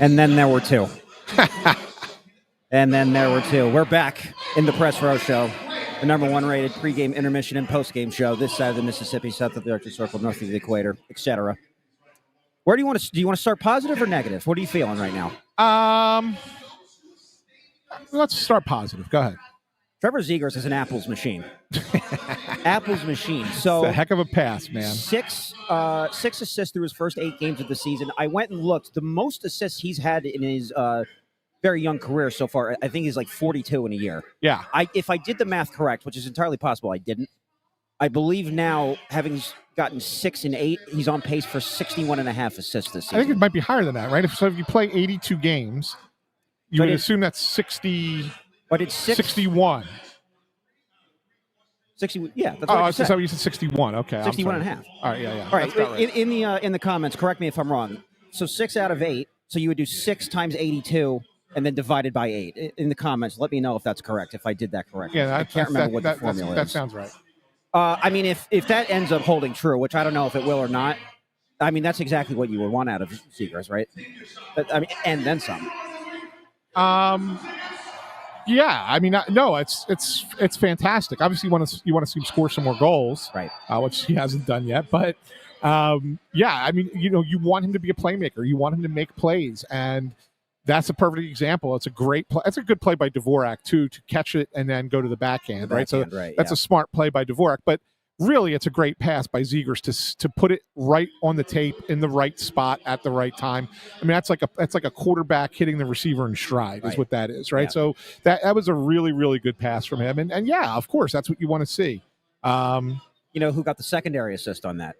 And then there were two. We're back in the Press Row Show, the number one rated pregame, intermission, and postgame show this side of the Mississippi, south of the Arctic Circle, north of the equator, etc. Where do you want to start, positive or negative? What are you feeling right now? Let's start positive. Go ahead. Trevor Zegras is an Apple's machine. Apple's machine. So it's a heck of a pass, man. Six assists through his first 8 games of the season. I went and looked. The most assists he's had in his very young career so far, I think he's like 42 in a year. Yeah. If I did the math correct, which is entirely possible, I didn't. I believe now, having gotten 6 and 8, he's on pace for 61.5 assists this season. I think it might be higher than that, right? So if you play 82 games, you would assume that's 60. But it's 61. 60, yeah. That's what so you said 61. Okay. 61.5. All right, yeah. All right. In the comments, correct me if I'm wrong. So 6 out of 8. So you would do 6 times 82 and then divided by 8. In the comments, let me know if that's correct, if I did that correctly. Yeah, I can't remember what the formula is. That sounds right. I mean, if that ends up holding true, which I don't know if it will or not, I mean, that's exactly what you would want out of Zegras, right? I mean, and then some. Yeah, I mean, no, it's fantastic. Obviously, you want to see him score some more goals, right? Which he hasn't done yet. But yeah, I mean, you want him to be a playmaker. You want him to make plays, and that's a perfect example. It's a great play. It's a good play by Dvorak too, to catch it and then go to the backhand, right? So that's a smart play by Dvorak, but. Really, it's a great pass by Zegras to put it right on the tape in the right spot at the right time. I mean, that's like a quarterback hitting the receiver in stride, is what that is, right? Yeah. So that was a really, really good pass from him, and yeah, of course, that's what you want to see. You know who got the secondary assist on that?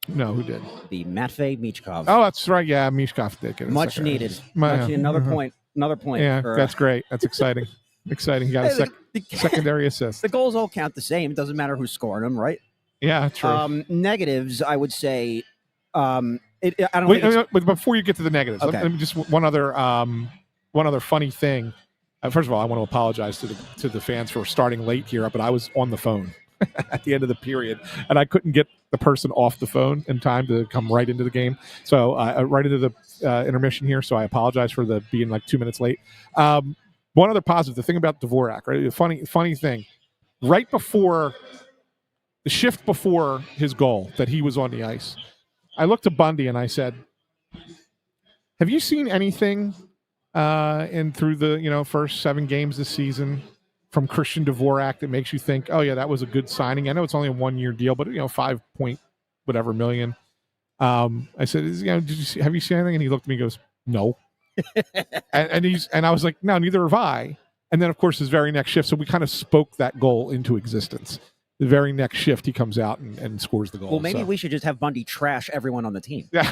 No, who did? The Matvei Michkov. Oh, that's right. Yeah, Michkov did get much needed. Another point. Another point. Yeah, that's great. That's exciting. Exciting. He got a secondary assist. The goals all count the same. It doesn't matter who's scoring them, right? Yeah, true. Negatives, I would say. I don't. Wait, before you get to the negatives, okay. let me just one other funny thing. First of all, I want to apologize to the fans for starting late here, but I was on the phone at the end of the period, and I couldn't get the person off the phone in time to come right into the game. So right into the intermission here. So I apologize for being like 2 minutes late. One other positive, the thing about Dvorak, right? The funny thing, right before the shift before his goal that he was on the ice, I looked to Bundy and I said, "Have you seen anything through the first 7 games this season from Christian Dvorak that makes you think, oh yeah, that was a good signing? I know it's only a 1-year deal, but 5 point whatever million." I said, have you seen anything? And he looked at me and goes, "No." and I was like, no, neither have I. And then of course his very next shift, so we kind of spoke that goal into existence. The very next shift he comes out and scores the goal. Well, maybe we should just have Bundy trash everyone on the team. Yeah.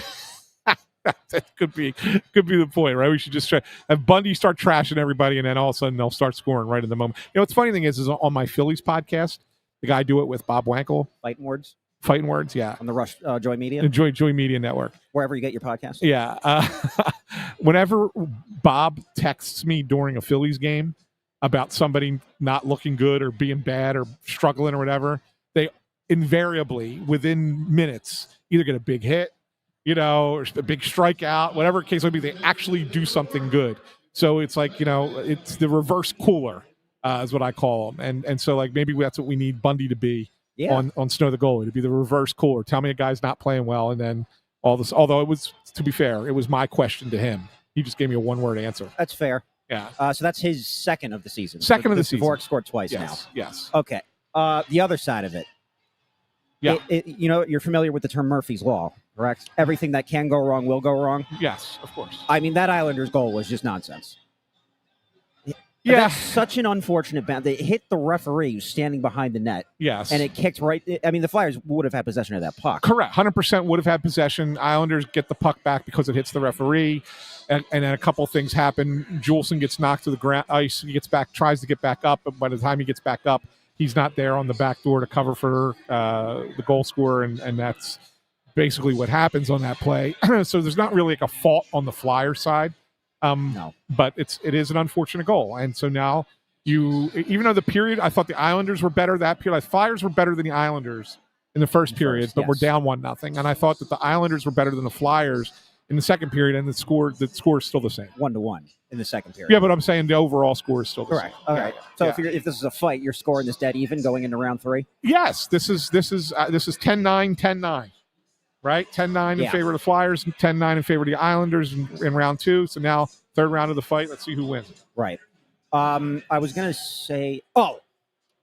That could be the point, right? We should just have Bundy start trashing everybody, and then all of a sudden they'll start scoring right in the moment. What's funny thing is on my Phillies podcast, the guy I do it with, Bob Wankel. Fighting Words, yeah. On the Rush Joy Media? Joy Media Network. Wherever you get your podcast. Yeah. Whenever Bob texts me during a Phillies game about somebody not looking good or being bad or struggling or whatever, they invariably, within minutes, either get a big hit, or a big strikeout, whatever the case would be, they actually do something good. So it's like, it's the reverse cooler, is what I call them. And so like maybe that's what we need Bundy to be. Yeah. On Snow the Goalie, to be the reverse cooler. Tell me a guy's not playing well, and then all this. Although it was, to be fair, it was my question to him. He just gave me a 1-word answer. That's fair. Yeah. So that's his second of the season. Second of the season. Dvorak scored twice now. Yes. Okay. The other side of it. Yeah. You're familiar with the term Murphy's Law, correct? Everything that can go wrong will go wrong. Yes, of course. I mean, that Islanders goal was just nonsense. Yeah. That's such an unfortunate bounce. They hit the referee who's standing behind the net. Yes. And it kicked right. I mean, the Flyers would have had possession of that puck. Correct. 100% would have had possession. Islanders get the puck back because it hits the referee. And then a couple of things happen. Juleson gets knocked to the ice. He gets back, tries to get back up. But by the time he gets back up, he's not there on the back door to cover for the goal scorer. And that's basically what happens on that play. So there's not really like a fault on the Flyer side. No. But it is an unfortunate goal. And so now even though the period, I thought the Islanders were better that period. The Flyers were better than the Islanders in the first period, but we're down 1-0. And I thought that the Islanders were better than the Flyers in the second period, and the score is still the same. 1-1 in the second period. Yeah, but I'm saying the overall score is still the Correct. same. All right. So if this is a fight, you're scoring this dead even going into round 3. Yes, this is 10-9, 10-9, right? 10-9 in favor of the Flyers, 10-9 in favor of the Islanders in round 2. So now third round of the fight. Let's see who wins. Right. I was gonna say.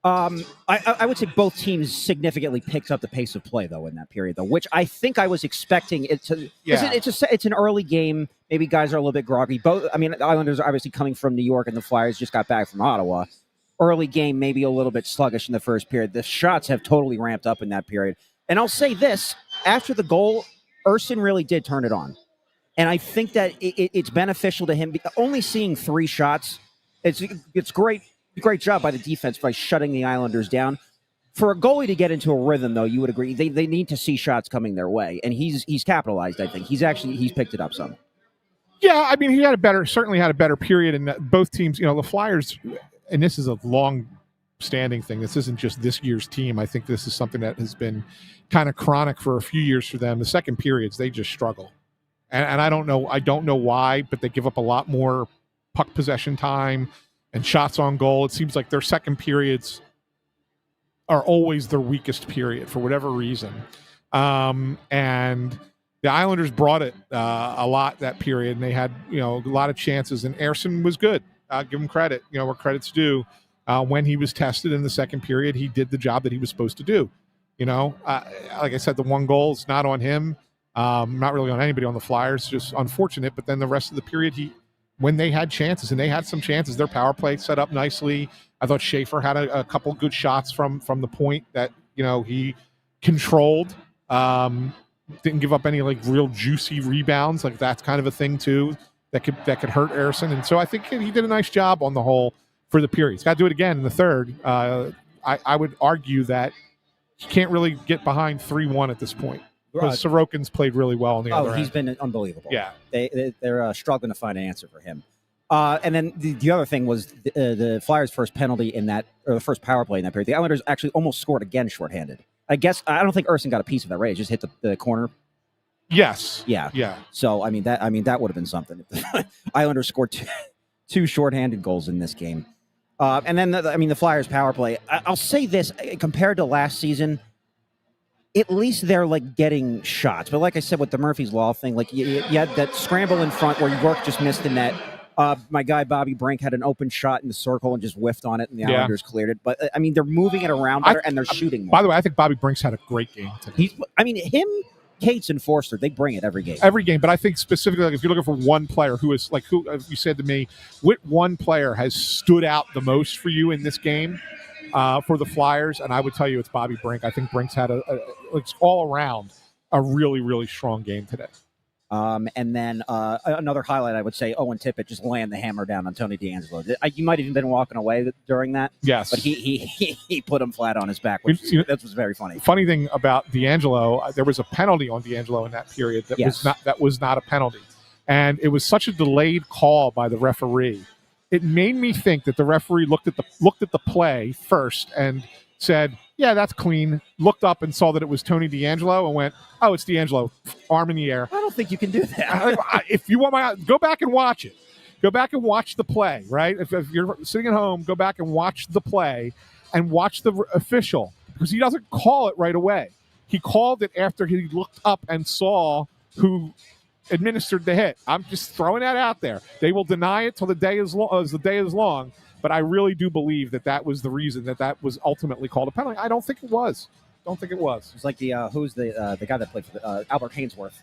I would say both teams significantly picked up the pace of play though in that period though, which I think I was expecting it to. Yeah. It's an early game. Maybe guys are a little bit groggy. Both. I mean, the Islanders are obviously coming from New York, and the Flyers just got back from Ottawa. Early game, maybe a little bit sluggish in the first period. The shots have totally ramped up in that period. And I'll say this: after the goal, Ersson really did turn it on, and I think that it's beneficial to him. Only seeing 3 shots, it's great. Great job by the defense by shutting the Islanders down. For a goalie to get into a rhythm, though, you would agree they need to see shots coming their way, and he's capitalized. I think he's picked it up some. Yeah, I mean, he certainly had a better period in both teams. The Flyers, and this is a long-standing thing. This isn't just this year's team. I think this is something that has been kind of chronic for a few years for them. The second periods, they just struggle, and I don't know why, but they give up a lot more puck possession time and shots on goal. It seems like their second periods are always their weakest period for whatever reason. And the Islanders brought it a lot that period, and they had a lot of chances. And Ersson was good. Give him credit. Where credit's due. When he was tested in the second period, he did the job that he was supposed to do. Like I said, the 1 goal is not on him. Not really on anybody on the Flyers. Just unfortunate. But then the rest of the period, when they had chances, and they had some chances, their power play set up nicely. I thought Schaefer had a couple good shots from the point that he controlled. Didn't give up any real juicy rebounds. That's kind of a thing too that could hurt Ersson. And so I think he did a nice job on the whole for the period. He's got to do it again in the third. I would argue that he can't really get behind 3-1 at this point. Because Sorokin's played really well on the other end. He's been unbelievable. Yeah. They're struggling to find an answer for him. And then the other thing was the Flyers' first penalty or the first power play in that period. The Islanders actually almost scored again shorthanded. I don't think Ersson got a piece of that, right? It just hit the corner. Yes. Yeah. Yeah. So that would have been something. Islanders scored 2 shorthanded goals in this game. And then the Flyers' power play. I'll say this compared to last season. At least they're getting shots, but like I said with the Murphy's Law thing, you had that scramble in front where York just missed the net. My guy Bobby Brink had an open shot in the circle and just whiffed on it, and the Islanders cleared it. But they're moving it around better and they're shooting more. By the way, I think Bobby Brink's had a great game today. Him, Cates, and Forster, they bring it every game. Every game, but I think specifically if you're looking for one player who is who you said to me, what one player has stood out the most for you in this game? For the Flyers, and I would tell you it's Bobby Brink. I think Brink's had it's all around a really, really strong game today. And then another highlight, I would say, Owen Tippett just laying the hammer down on Tony DeAngelo. You might have even been walking away during that. Yes. But he put him flat on his back, which that was very funny. Funny thing about DeAngelo, there was a penalty on DeAngelo in that period that was not a penalty. And it was such a delayed call by the referee. It made me think that the referee looked at the play first and said, "Yeah, that's clean." Looked up and saw that it was Tony DeAngelo and went, "Oh, it's DeAngelo." Arm in the air. I don't think you can do that. If you want go back and watch it. Go back and watch the play. Right? If you're sitting at home, go back and watch the play and watch the official because he doesn't call it right away. He called it after he looked up and saw who administered the hit. I'm just throwing that out there. They will deny it till the day is long, but I really do believe that was the reason that was ultimately called a penalty. I don't think it was. It's like who's the guy that played for Albert Hainsworth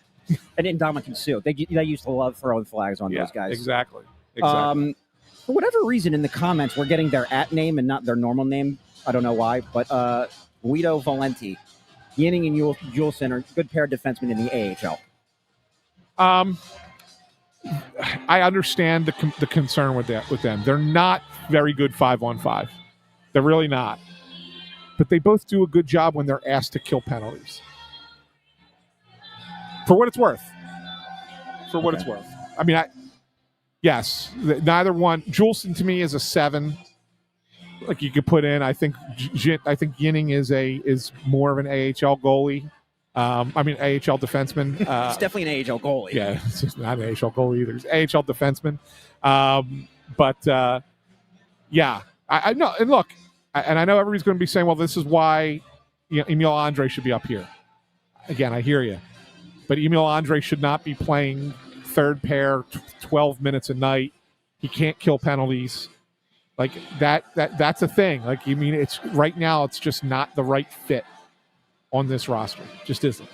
and Indomitian Sue. They used to love throwing flags on those guys. Exactly. For whatever reason, in the comments, we're getting their @name and not their normal name. I don't know why, but Guido Valenti, Yinning and Juleson are good pair of defensemen in the AHL. I understand the concern with them. They're not very good 5-on-5. They're really not. But they both do a good job when they're asked to kill penalties. For what it's worth. It's worth. I mean, yes, neither one. Juleson to me is a 7. You could put in. I think Yinning is more of an AHL goalie. I mean, AHL defenseman. He's definitely an AHL goalie. Yeah, it's just not an AHL goalie either. He's AHL defenseman. Yeah, I know. And look, and I know everybody's going to be saying, well, this is why Emil Andre should be up here. Again, I hear you. But Emil Andre should not be playing third pair 12 minutes a night. He can't kill penalties. Like that's a thing. Like, I mean, it's right now, it's just not the right fit on this roster. Just isn't.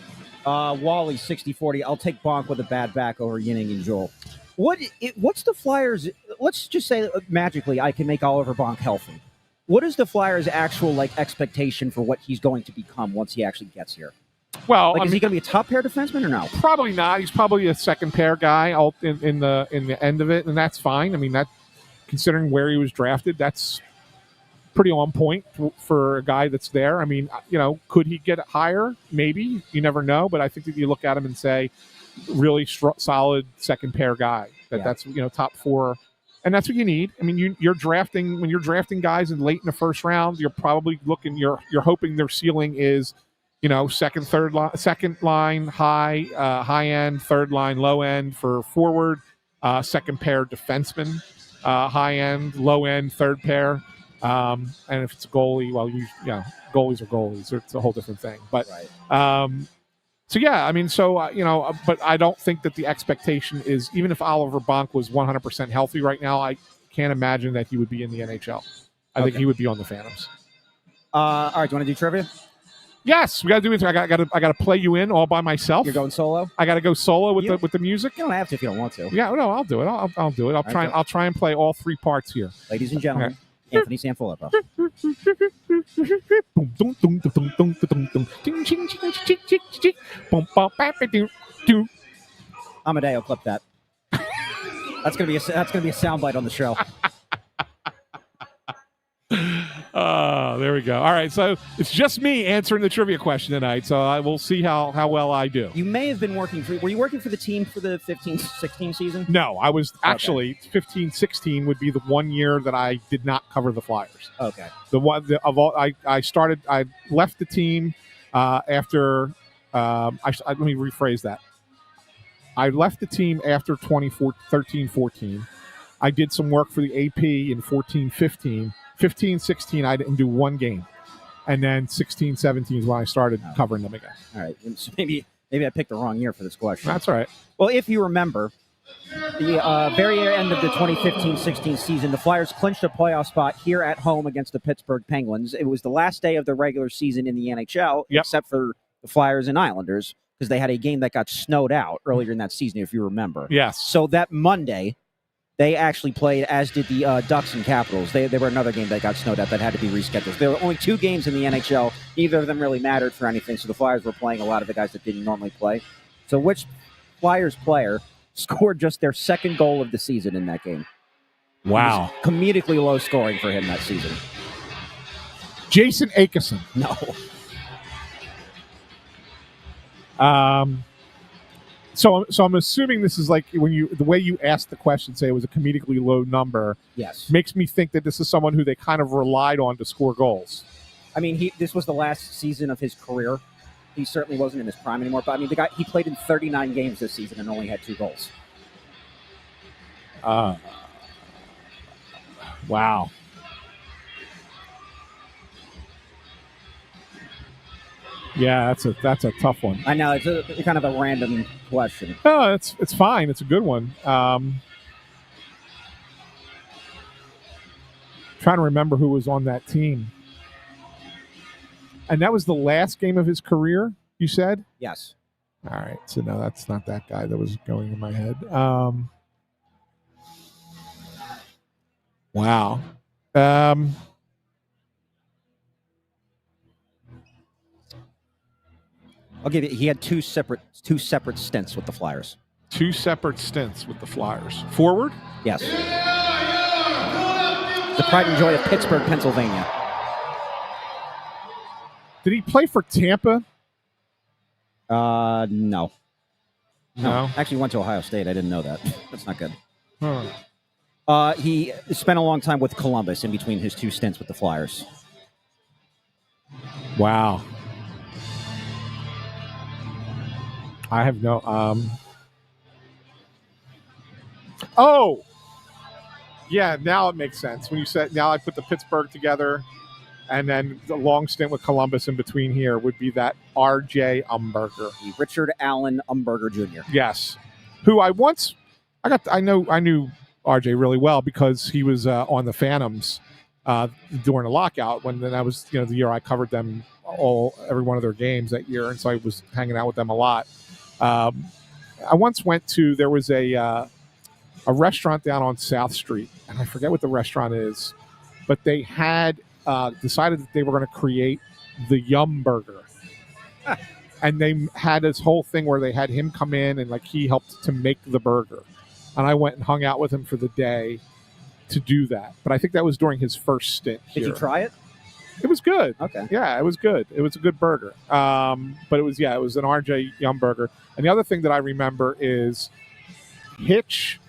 Wally 60-40. I'll take Bonk with a bad back over Yinning and Joel. What's the Flyers? Let's just say magically I can make Oliver Bonk healthy. What is the Flyers' actual expectation for what he's going to become once he actually gets here? Well, is he going to be a top pair defenseman or no? Probably not. He's probably a second pair guy in the end of it, and that's fine. I mean, that considering where he was drafted, that's pretty on point for a guy that's there. I mean, could he get higher? Maybe. You never know. But I think that you look at him and say, really solid second pair guy. That's top four, and that's what you need. I mean, you're drafting when you're drafting guys in late in the first round. You're probably looking. You're hoping their ceiling is, second line high end, third line low end for forward, second pair defenseman, high end, low end, third pair. And if it's a goalie, well, goalies are goalies. It's a whole different thing. But, so yeah, I mean, but I don't think that the expectation is, even if Oliver Bonk was 100% healthy right now, I can't imagine that he would be in the NHL. I think he would be on the Phantoms. All right, do you want to do trivia? Yes, we got to do it. I got to play you in all by myself. You're going solo? I got to go solo with the music. You don't have to if you don't want to. Yeah, no, I'll do it. I'll do it. I'll try and play all three parts here. Ladies and gentlemen. Okay. Anthony SanFilippo. Amadeo, clip that. That's gonna be a soundbite on the show. There we go. All right, so it's just me answering the trivia question tonight. So I will see how well I do. You may have been were you working for the team for the 15-16 season? No, I was actually 15-16 would be the 1 year that I did not cover the Flyers. Okay. I left the team after. Let me rephrase that. I left the team after 13-14. I did some work for the AP in 14-15. 15-16, I didn't do one game. And then 16-17 is when I started covering them again. All right. So maybe I picked the wrong year for this question. That's all right. Well, if you remember, the very end of the 2015-16 season, the Flyers clinched a playoff spot here at home against the Pittsburgh Penguins. It was the last day of the regular season in the NHL, except for the Flyers and Islanders, because they had a game that got snowed out earlier in that season, if you remember. Yes. So that Monday, they actually played, as did the Ducks and Capitals. They were another game that got snowed out that had to be rescheduled. There were only 2 games in the NHL. Neither of them really mattered for anything, so the Flyers were playing a lot of the guys that didn't normally play. So which Flyers player scored just their second goal of the season in that game? Wow. Comedically low scoring for him that season. Jason Akeson. No. So I'm assuming this is like the way you asked the question, say it was a comedically low number. Yes. Makes me think that this is someone who they kind of relied on to score goals. I mean, this was the last season of his career. He certainly wasn't in his prime anymore. But I mean, the guy, he played in 39 games this season and only had 2 goals. Wow. Yeah, that's a tough one. I know, it's a kind of a random question. No, it's fine. It's a good one. Trying to remember who was on that team. And that was the last game of his career, you said? Yes. All right. So no, that's not that guy that was going in my head. Wow. I'll give you. He had two separate stints with the Flyers. 2 separate stints with the Flyers. Forward? Yes. The pride and joy of Pittsburgh, Pennsylvania. Did he play for Tampa? No. No. Actually went to Ohio State. I didn't know that. That's not good. Huh. He spent a long time with Columbus in between his 2 stints with the Flyers. Wow. I have no. Oh, yeah. Now it makes sense when you said. Now I put the Pittsburgh together, and then the long stint with Columbus in between here would be that R.J. Umberger. Richard Allen Umberger Jr. Yes, who I knew R.J. really well because he was on the Phantoms during the lockout when then I was the year I covered them every one of their games that year, and so I was hanging out with them a lot. I once went to there was a restaurant down on South Street, and I forget what the restaurant is, but they had decided that they were going to create the Yum Burger. And they had this whole thing where they had him come in and like he helped to make the burger. And I went and hung out with him for the day to do that. But I think that was during his first stint here. Did you try it? It was good. Okay. Yeah, it was good. It was a good burger. But it was an RJ Yum Burger. And the other thing that I remember is Hitch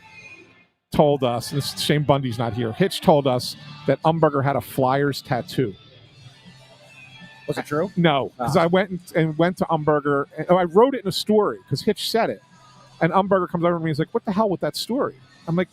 told us, and it's a shame Bundy's not here, Hitch told us that Umberger had a Flyers tattoo. Was it true? No, because I went to Umberger. And, I wrote it in a story because Hitch said it. And Umberger comes over to me and he's like, what the hell with that story? I'm like,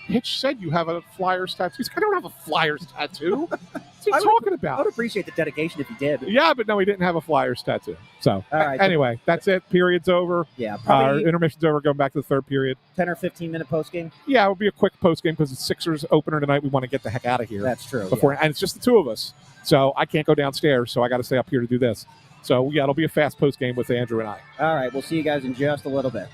Hitch said you have a Flyers tattoo. He's like, I don't have a Flyers tattoo. What's he talking about? I would appreciate the dedication if he did. Yeah, but no, he didn't have a Flyers tattoo. So, all right, anyway, that's it. Period's over. Yeah, probably intermission's over. Going back to the third period. 10 or 15-minute post game. Yeah, it'll be a quick post game because it's Sixers opener tonight. We want to get the heck out of here. That's true. And it's just the two of us. So I can't go downstairs, so I got to stay up here to do this. So, yeah, it'll be a fast post game with Andrew and I. All right, we'll see you guys in just a little bit.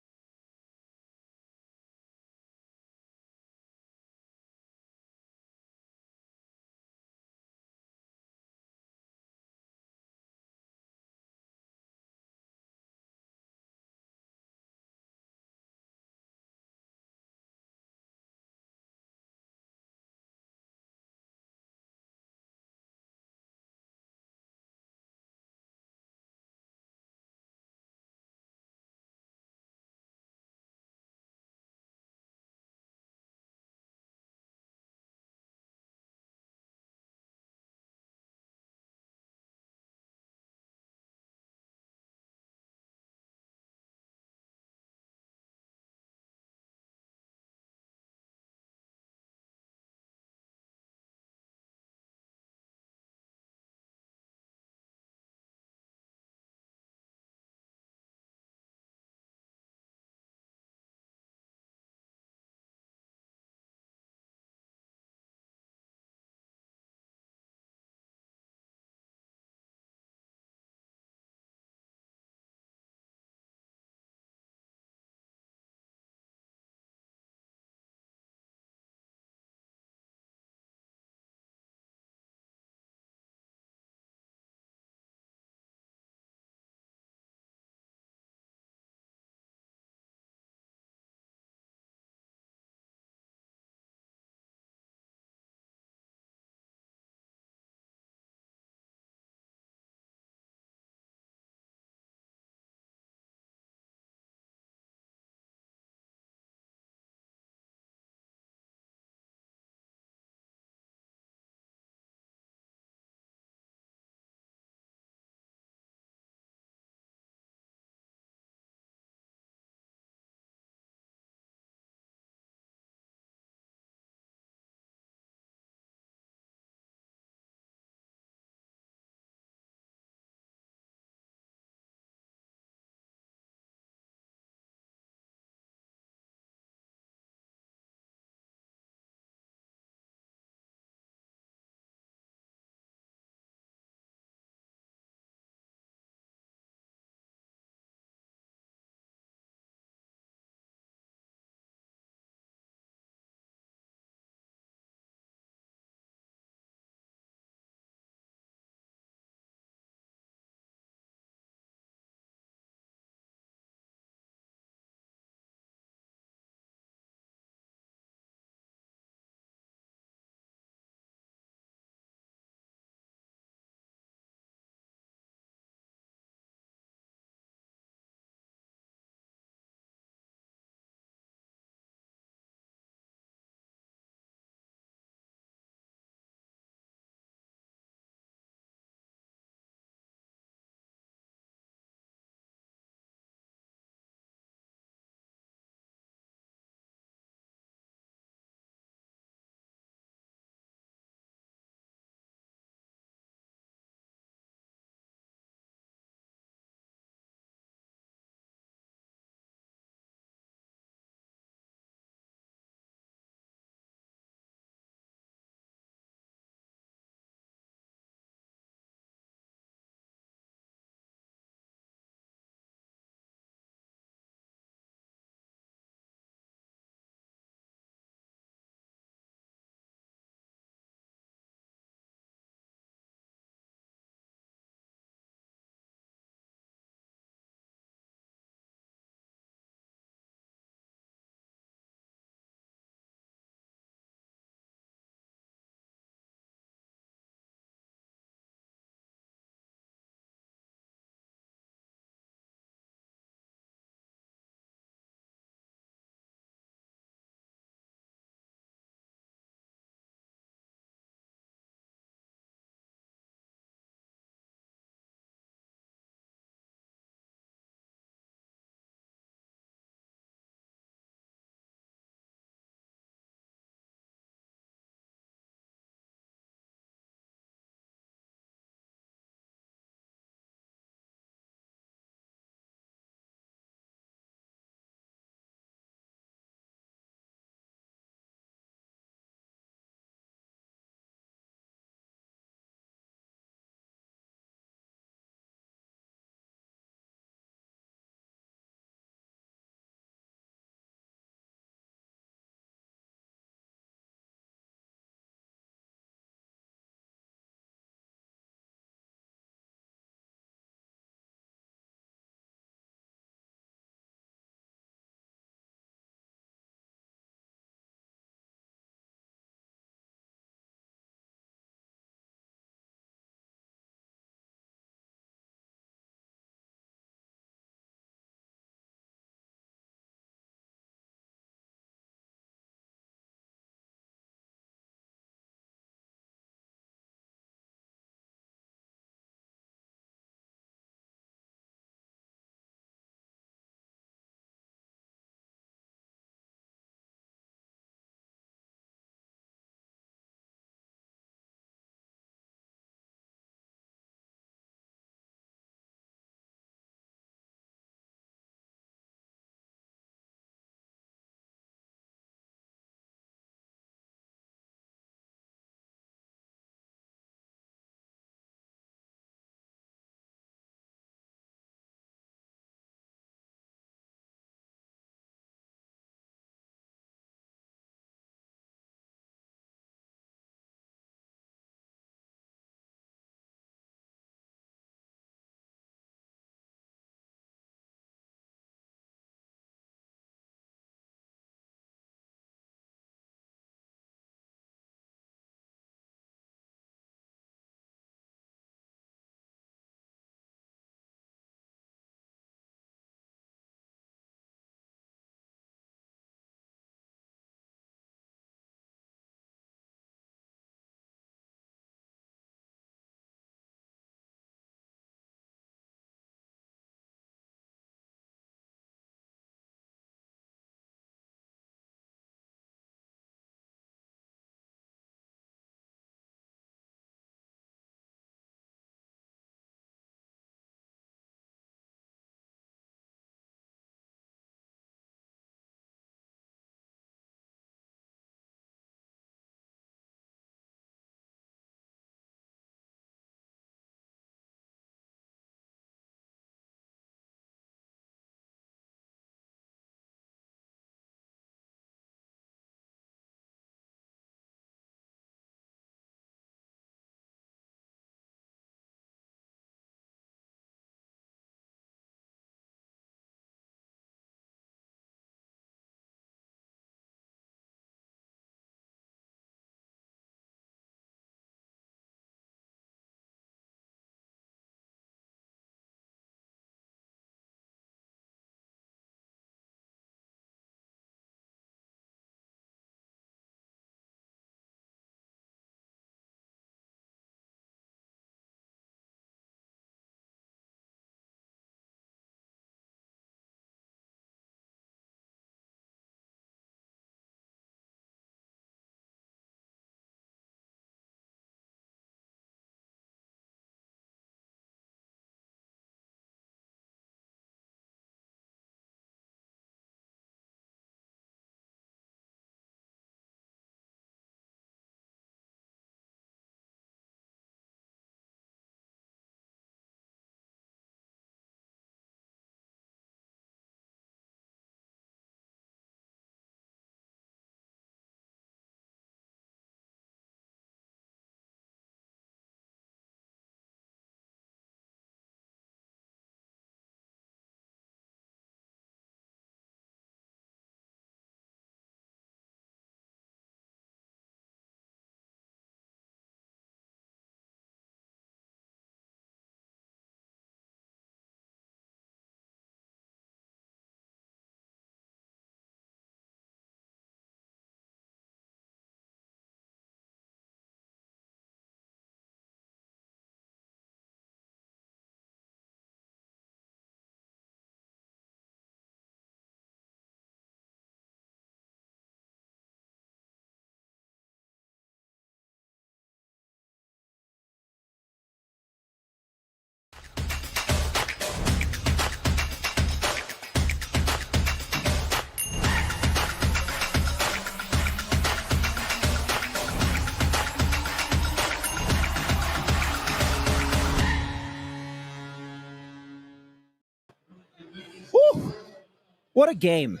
What a game.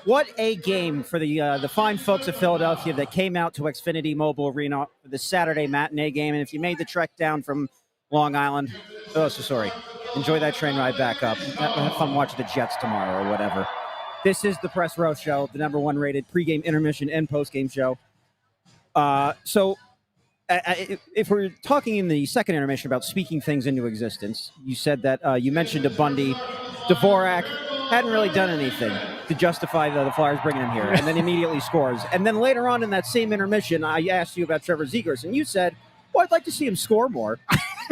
What a game for the fine folks of Philadelphia that came out to Xfinity Mobile Arena for the Saturday matinee game. And if you made the trek down from Long Island, enjoy that train ride back up. Have fun watching the Jets tomorrow or whatever. This is the Press Row Show, the number one rated pregame, intermission, and postgame show. If we're talking in the second intermission about speaking things into existence, you said that you mentioned a Bundy. Dvorak hadn't really done anything to justify the Flyers bringing him here, and then immediately scores. And then later on in that same intermission, I asked you about Trevor Zegras, and you said, well, I'd like to see him score more.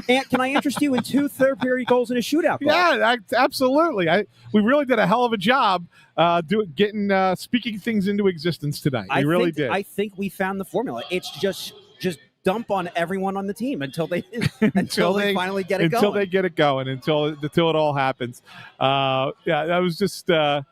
And can I interest you in 2 third-period goals in a shootout goal? Yeah, absolutely. We really did a hell of a job speaking things into existence tonight. We really did. I think we found the formula. It's just dump on everyone on the team until they finally get it going. Until they get it going, until it all happens. That was just that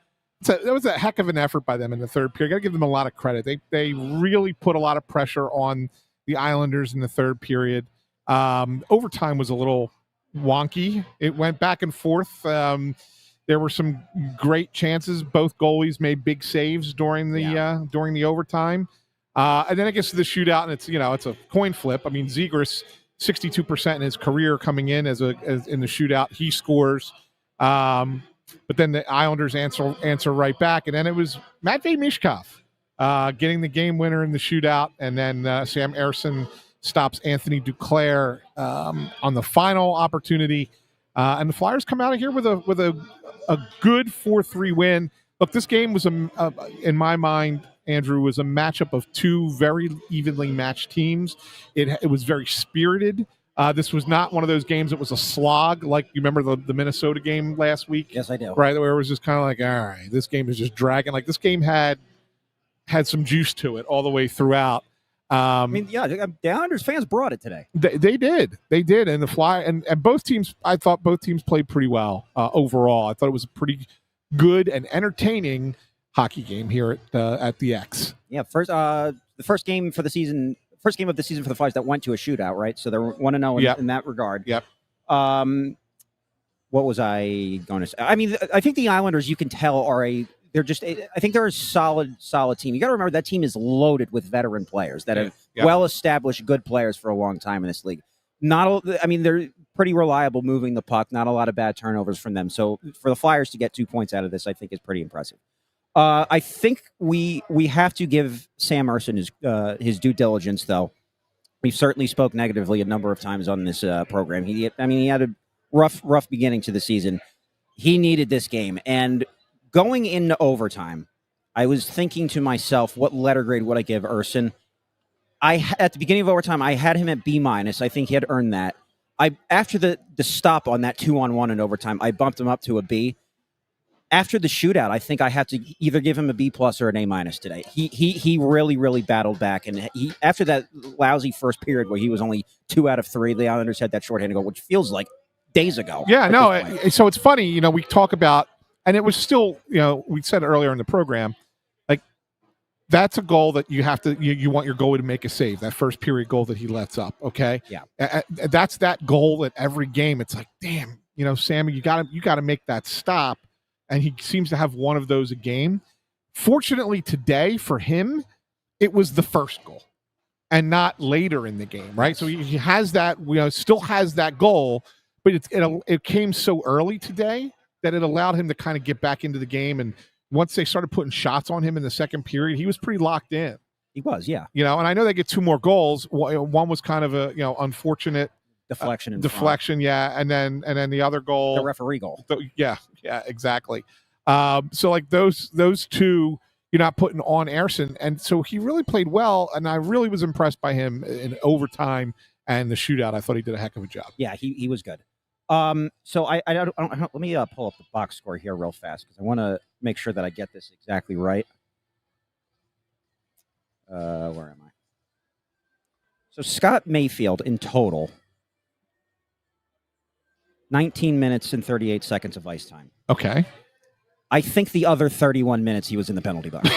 was a heck of an effort by them in the third period. Got to give them a lot of credit. They really put a lot of pressure on the Islanders in the third period. Overtime was a little wonky. It went back and forth. There were some great chances. Both goalies made big saves during the overtime. And then it gets to the shootout, and it's a coin flip. I mean, Zegras 62% in his career coming in as in the shootout. He scores, but then the Islanders answer right back, and then it was Matvei Michkov getting the game winner in the shootout, and then Sam Ersson stops Anthony Duclair on the final opportunity, and the Flyers come out of here with a good 4-3 win. Look, this game was in my mind, Andrew, was a matchup of 2 very evenly matched teams. It was very spirited. This was not one of those games that was a slog, like you remember the Minnesota game last week? Yes, I do. Right, where it was just kind of like, all right, this game is just dragging. Like, this game had some juice to it all the way throughout. The Islanders fans brought it today. They did, and the Fly and both teams. I thought both teams played pretty well overall. I thought it was a pretty good and entertaining hockey game here at the X. Yeah, the first game of the season for the Flyers that went to a shootout, right? So they're 1-0 in that regard. Yep. What was I going to say? I mean, I think the Islanders, you can tell, I think they're a solid team. You got to remember that team is loaded with veteran players that have well-established good players for a long time in this league. They're pretty reliable moving the puck. Not a lot of bad turnovers from them. So for the Flyers to get 2 points out of this, I think is pretty impressive. I think we have to give Sam Ersson his due diligence, though. We've certainly spoke negatively a number of times on this program. He had a rough beginning to the season. He needed this game, and going into overtime, I was thinking to myself, what letter grade would I give Ersson? At the beginning of overtime, I had him at B-. I think he had earned that. After the stop on that 2-on-1 in overtime, I bumped him up to a B. After the shootout, I think I have to either give him a B+ or an A- today. He really, really battled back, and after that lousy first period where he was only 2 out of 3, the Islanders had that shorthanded goal, which feels like days ago. Yeah, no. So it's funny, we talk about, and it was still, we said earlier in the program, like that's a goal that you have to, you want your goalie to make a save. That first period goal that he lets up. Okay, yeah, that's that goal at every game. It's like, damn, Sammy, you got to make that stop. And he seems to have one of those a game. Fortunately, today for him, it was the first goal and not later in the game, right? So he has that, still has that goal, but it came so early today that it allowed him to kind of get back into the game. And once they started putting shots on him in the second period, he was pretty locked in. He was, yeah. And I know they get 2 more goals. One was kind of a unfortunate deflection, yeah, and then the other goal, the referee goal, yeah, exactly. So like those 2, you're not putting on Ersson, and so he really played well, and I really was impressed by him in overtime and the shootout. I thought he did a heck of a job. Yeah, he was good. So I don't, let me pull up the box score here real fast because I want to make sure that I get this exactly right. Where am I? So Scott Mayfield in total. 19 minutes and 38 seconds of ice time. Okay. I think the other 31 minutes he was in the penalty box.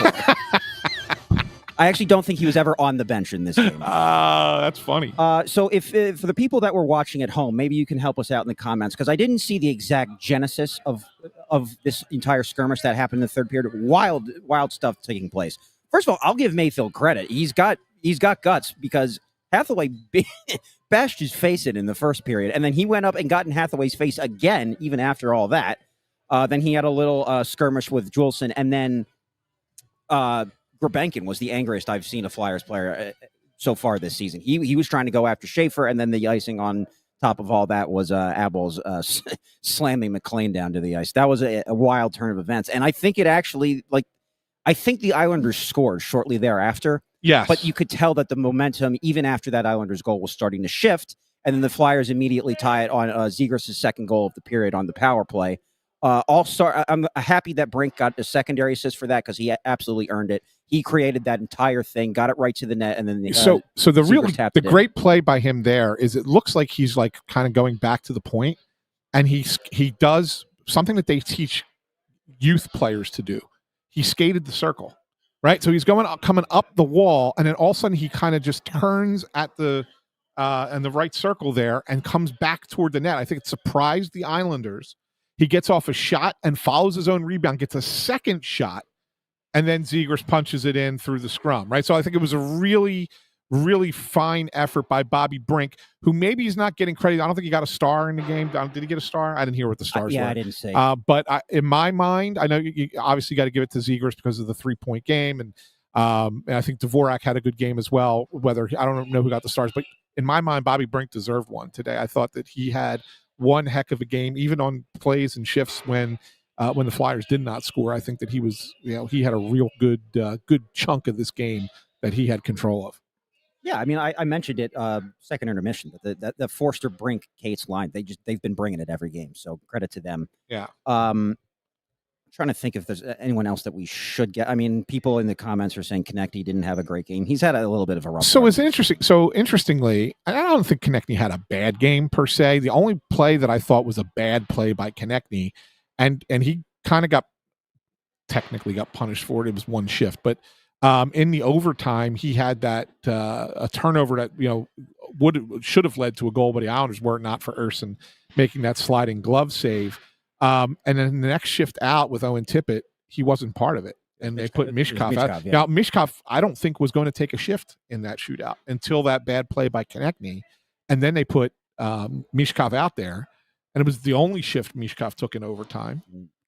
I actually don't think he was ever on the bench in this game. That's funny. So if for the people that were watching at home, maybe you can help us out in the comments, because I didn't see the exact genesis of of this entire skirmish that happened in the third period. Wild stuff taking place. First of all, I'll give Mayfield credit. He's got guts because Hathaway bashed his face in the first period, and then he went up and got in Hathaway's face again, even after all that. Then he had a little skirmish with Juleson, and then Grabenkin was the angriest I've seen a Flyers player so far this season. He was trying to go after Schaefer, and then the icing on top of all that was Abel's slamming McLean down to the ice. That was a wild turn of events, and I think it actually, I think the Islanders scored shortly thereafter. Yes. But you could tell that the momentum, even after that Islanders goal, was starting to shift. And then the Flyers immediately tie it on Zegras' second goal of the period on the power play. I'm happy that Brink got a secondary assist for that because he absolutely earned it. He created that entire thing, got it right to the net, and then the great play by him there is it looks like he's like kind of going back to the point, and he does something that they teach youth players to do. He skated the circle. Right, so he's coming up the wall, and then all of a sudden he kind of just turns at the in the right circle there and comes back toward the net. I think it surprised the Islanders. He gets off a shot and follows his own rebound, gets a second shot, and then Zegras punches it in through the scrum. Right, so I think it was a really, really fine effort by Bobby Brink, who maybe he's not getting credit. I don't think he got a star in the game. Did he get a star? I didn't hear what the stars were. I didn't say. But in my mind, I know you obviously got to give it to Zegras because of the 3-point game, and I think Dvorak had a good game as well. Whether I don't know who got the stars, but in my mind, Bobby Brink deserved one today. I thought that he had one heck of a game, even on plays and shifts when the Flyers did not score. I think that he had a real good chunk of this game that he had control of. Yeah, I mean, I mentioned it second intermission, but the Forster Brink Cates line, they've been bringing it every game, so credit to them. Yeah. Trying to think if there's anyone else that we should get. I mean, people in the comments are saying Konecny didn't have a great game. He's had a little bit of a rough. So it's interesting. So interestingly, I don't think Konecny had a bad game per se. The only play that I thought was a bad play by Konecny, and he kind of technically got punished for it. It was one shift, but in the overtime, he had that a turnover that should have led to a goal, but the Islanders were not for Ersson making that sliding glove save. And then the next shift out with Owen Tippett, he wasn't part of it, and they put Michkov out. Yeah. Now Michkov, I don't think was going to take a shift in that shootout until that bad play by Konecny, and then they put Michkov out there, and it was the only shift Michkov took in overtime.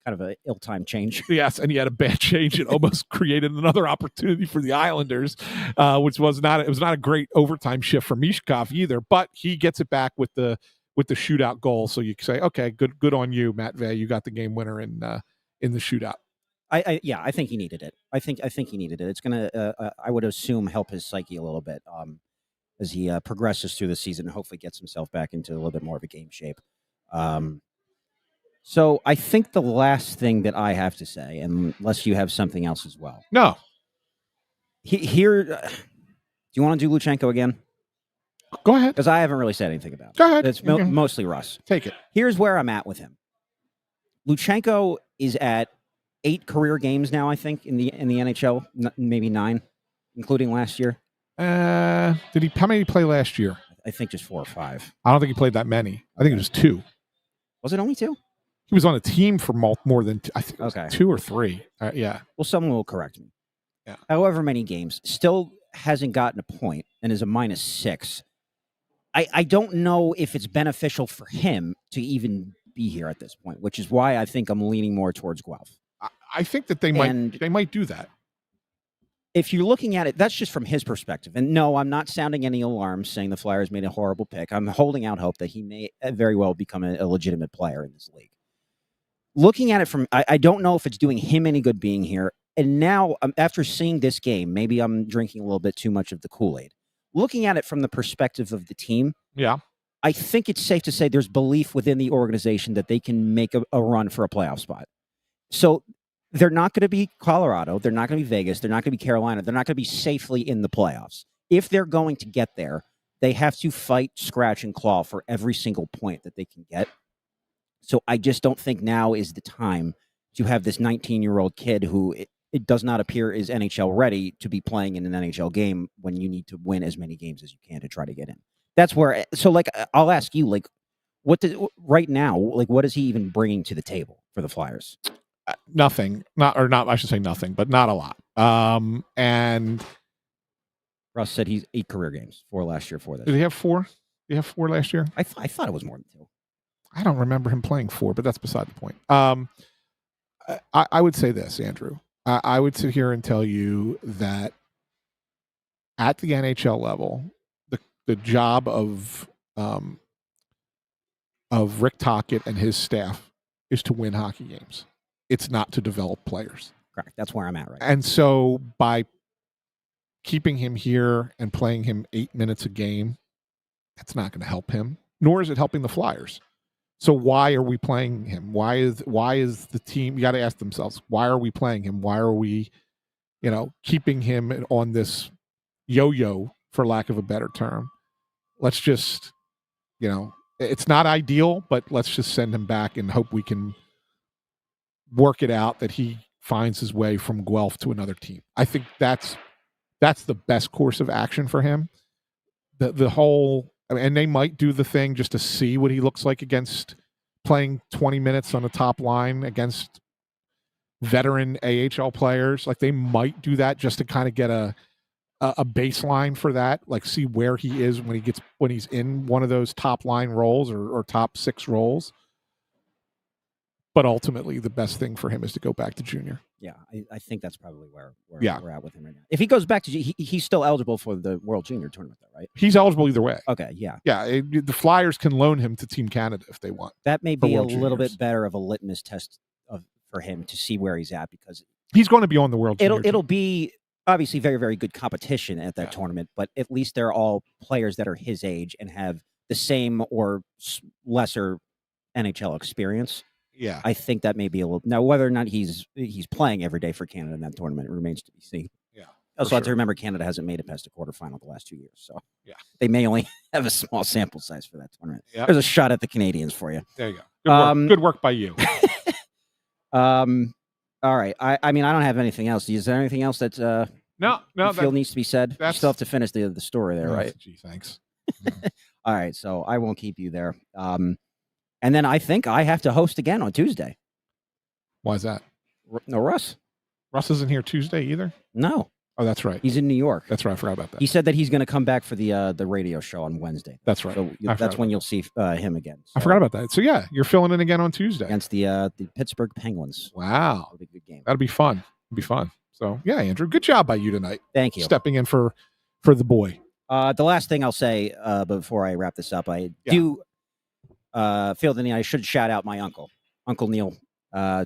Kind of an ill-timed change. Yes, and he had a bad change. It almost created another opportunity for the Islanders, which was not a great overtime shift for Michkov either. But he gets it back with the shootout goal. So you can say, okay, good on you, Matt Vey. You got the game winner in the shootout. I think he needed it. I think he needed it. It's gonna I would assume help his psyche a little bit as he progresses through the season and hopefully gets himself back into a little bit more of a game shape. So I think the last thing that I have to say, unless you have something else as well. No. Here, do you want to do Luchenko again? Go ahead. Because I haven't really said anything about it. Go ahead. It's mostly Russ. Take it. Here's where I'm at with him. Luchenko is at 8 career games now, I think, in the NHL, maybe 9, including last year. How many did he play last year? I think just 4 or 5. I don't think he played that many. I think it was 2. Was it only 2? He was on a team for more than I think it was okay. 2 or 3. Yeah. Well, someone will correct me. Yeah. However many games, still hasn't gotten a point and is a -6. I don't know if it's beneficial for him to even be here at this point, which is why I think I'm leaning more towards Guelph. I think that they might do that. If you're looking at it, that's just from his perspective. And no, I'm not sounding any alarms saying the Flyers made a horrible pick. I'm holding out hope that he may very well become a legitimate player in this league. Looking at it from, I don't know if it's doing him any good being here. And now, after seeing this game, maybe I'm drinking a little bit too much of the Kool-Aid. Looking at it from the perspective of the team, yeah, I think it's safe to say there's belief within the organization that they can make a run for a playoff spot. So they're not going to be Colorado. They're not going to be Vegas. They're not going to be Carolina. They're not going to be safely in the playoffs. If they're going to get there, they have to fight, scratch, and claw for every single point that they can get. So I just don't think now is the time to have this 19-year-old kid who it does not appear is NHL ready to be playing in an NHL game when you need to win as many games as you can to try to get in. That's where, so like, I'll ask you, like, right now, like, what is he even bringing to the table for the Flyers? Nothing. I should say nothing, but not a lot. And Russ said he's 8 career games, 4 last year, 4 this did year. he have 4? Did he have 4 last year? I thought it was more than 2. I don't remember him playing 4, but that's beside the point. I would say this, Andrew. I would sit here and tell you that at the NHL level, the job of Rick Tocchet and his staff is to win hockey games. It's not to develop players. Correct. That's where I'm at right now. And so by keeping him here and playing him 8 minutes a game, that's not going to help him, nor is it helping the Flyers. So why are we playing him? Why is the team? You got to ask themselves, why are we playing him? Why are we, keeping him on this yo-yo, for lack of a better term? Let's just, it's not ideal, but let's just send him back and hope we can work it out that he finds his way from Guelph to another team. I think that's the best course of action for him. The whole. And they might do the thing just to see what he looks like against playing 20 minutes on the top line against veteran AHL players. Like they might do that just to kind of get a baseline for that, like see where he is when he's in one of those top line roles or top 6 roles. But ultimately, the best thing for him is to go back to junior. Yeah, I think that's probably where Yeah. we're at with him right now. If he goes back to he's still eligible for the World Junior Tournament, though, right? He's eligible either way. Okay, yeah. Yeah, the Flyers can loan him to Team Canada if they want. That may be a World little Juniors. bit better of a litmus test for him to see where he's at, because He's going to be on the World Junior it'll team. be obviously very, very good competition at that tournament, but at least they're all players that are his age and have the same or lesser NHL experience. Yeah. I think that may be a little. Now, whether or not he's playing every day for Canada in that tournament remains to be seen. Yeah. Also, have to remember Canada hasn't made it past a quarterfinal the last 2 years, so Yeah. they may only have a small sample size for that tournament. Yep. There's a shot at the Canadians for you. There you go. Good work by you. All right. I mean, I don't have anything else. Is there anything else that No, you feel needs to be said? You still have to finish the story there, right? Gee, thanks. All right. So I won't keep you there. And then I think I have to host again on Tuesday. Why is that? No, Russ. Russ isn't here Tuesday either? No. Oh, that's right. He's in New York. That's right. I forgot about that. He said that he's going to come back for the radio show on Wednesday. That's right. So I that's forgot when about you'll see him again. I forgot about that. So, yeah, you're filling in again on Tuesday. Against the Pittsburgh Penguins. Wow. That'll be a good game. That'll be fun. It'll be fun. So, yeah, Andrew, good job by you tonight. Thank you. Stepping in for the boy. The last thing I'll say before I wrap this up, I do feel the need I should shout out my uncle, Uncle Neil,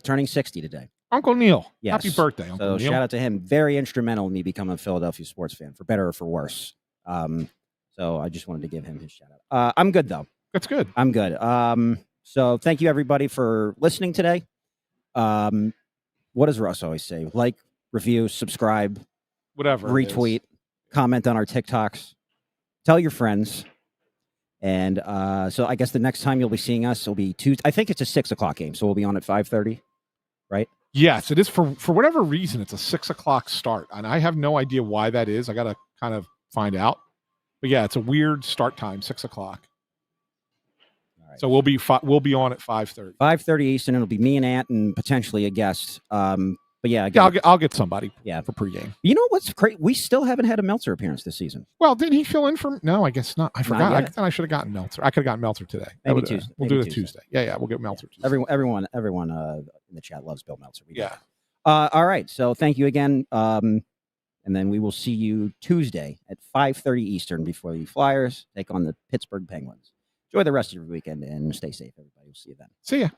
turning 60 today. Uncle Neil. Yes. Happy birthday, Uncle Neil. Shout out to him. Very instrumental in me becoming a Philadelphia sports fan, for better or for worse. So I just wanted to give him his shout out. I'm good, though. That's good. I'm good. So thank you, everybody, for listening today. What does Russ always say? Like, review, subscribe, Whatever. retweet, comment on our TikToks, tell your friends. And so I guess the next time you'll be seeing us will be Tuesday. I think it's a 6:00 game, so we'll be on at 5:30, right? Yes, it is. For whatever reason, it's a 6:00 start, and I have no idea why that is. I got to kind of find out. But yeah, it's a weird start time, 6:00. All right. So we'll be on at 5:30. 5:30 Eastern. It'll be me and Ant and potentially a guest. But yeah, Yeah, I'll get somebody. Yeah. For pregame. You know what's crazy? We still haven't had a Meltzer appearance this season. Well, didn't he fill in for? No, I guess not. I forgot. yet. I thought I should have gotten Meltzer. I could have gotten Meltzer today. Maybe Tuesday. We'll Maybe do it Tuesday. Yeah, we'll get Meltzer Tuesday. Everyone in the chat loves Bill Meltzer. We get Yeah. it. All right. So thank you again. And then we will see you Tuesday at 5:30 Eastern before the Flyers take on the Pittsburgh Penguins. Enjoy the rest of your weekend and stay safe, everybody. We'll see you then. See ya.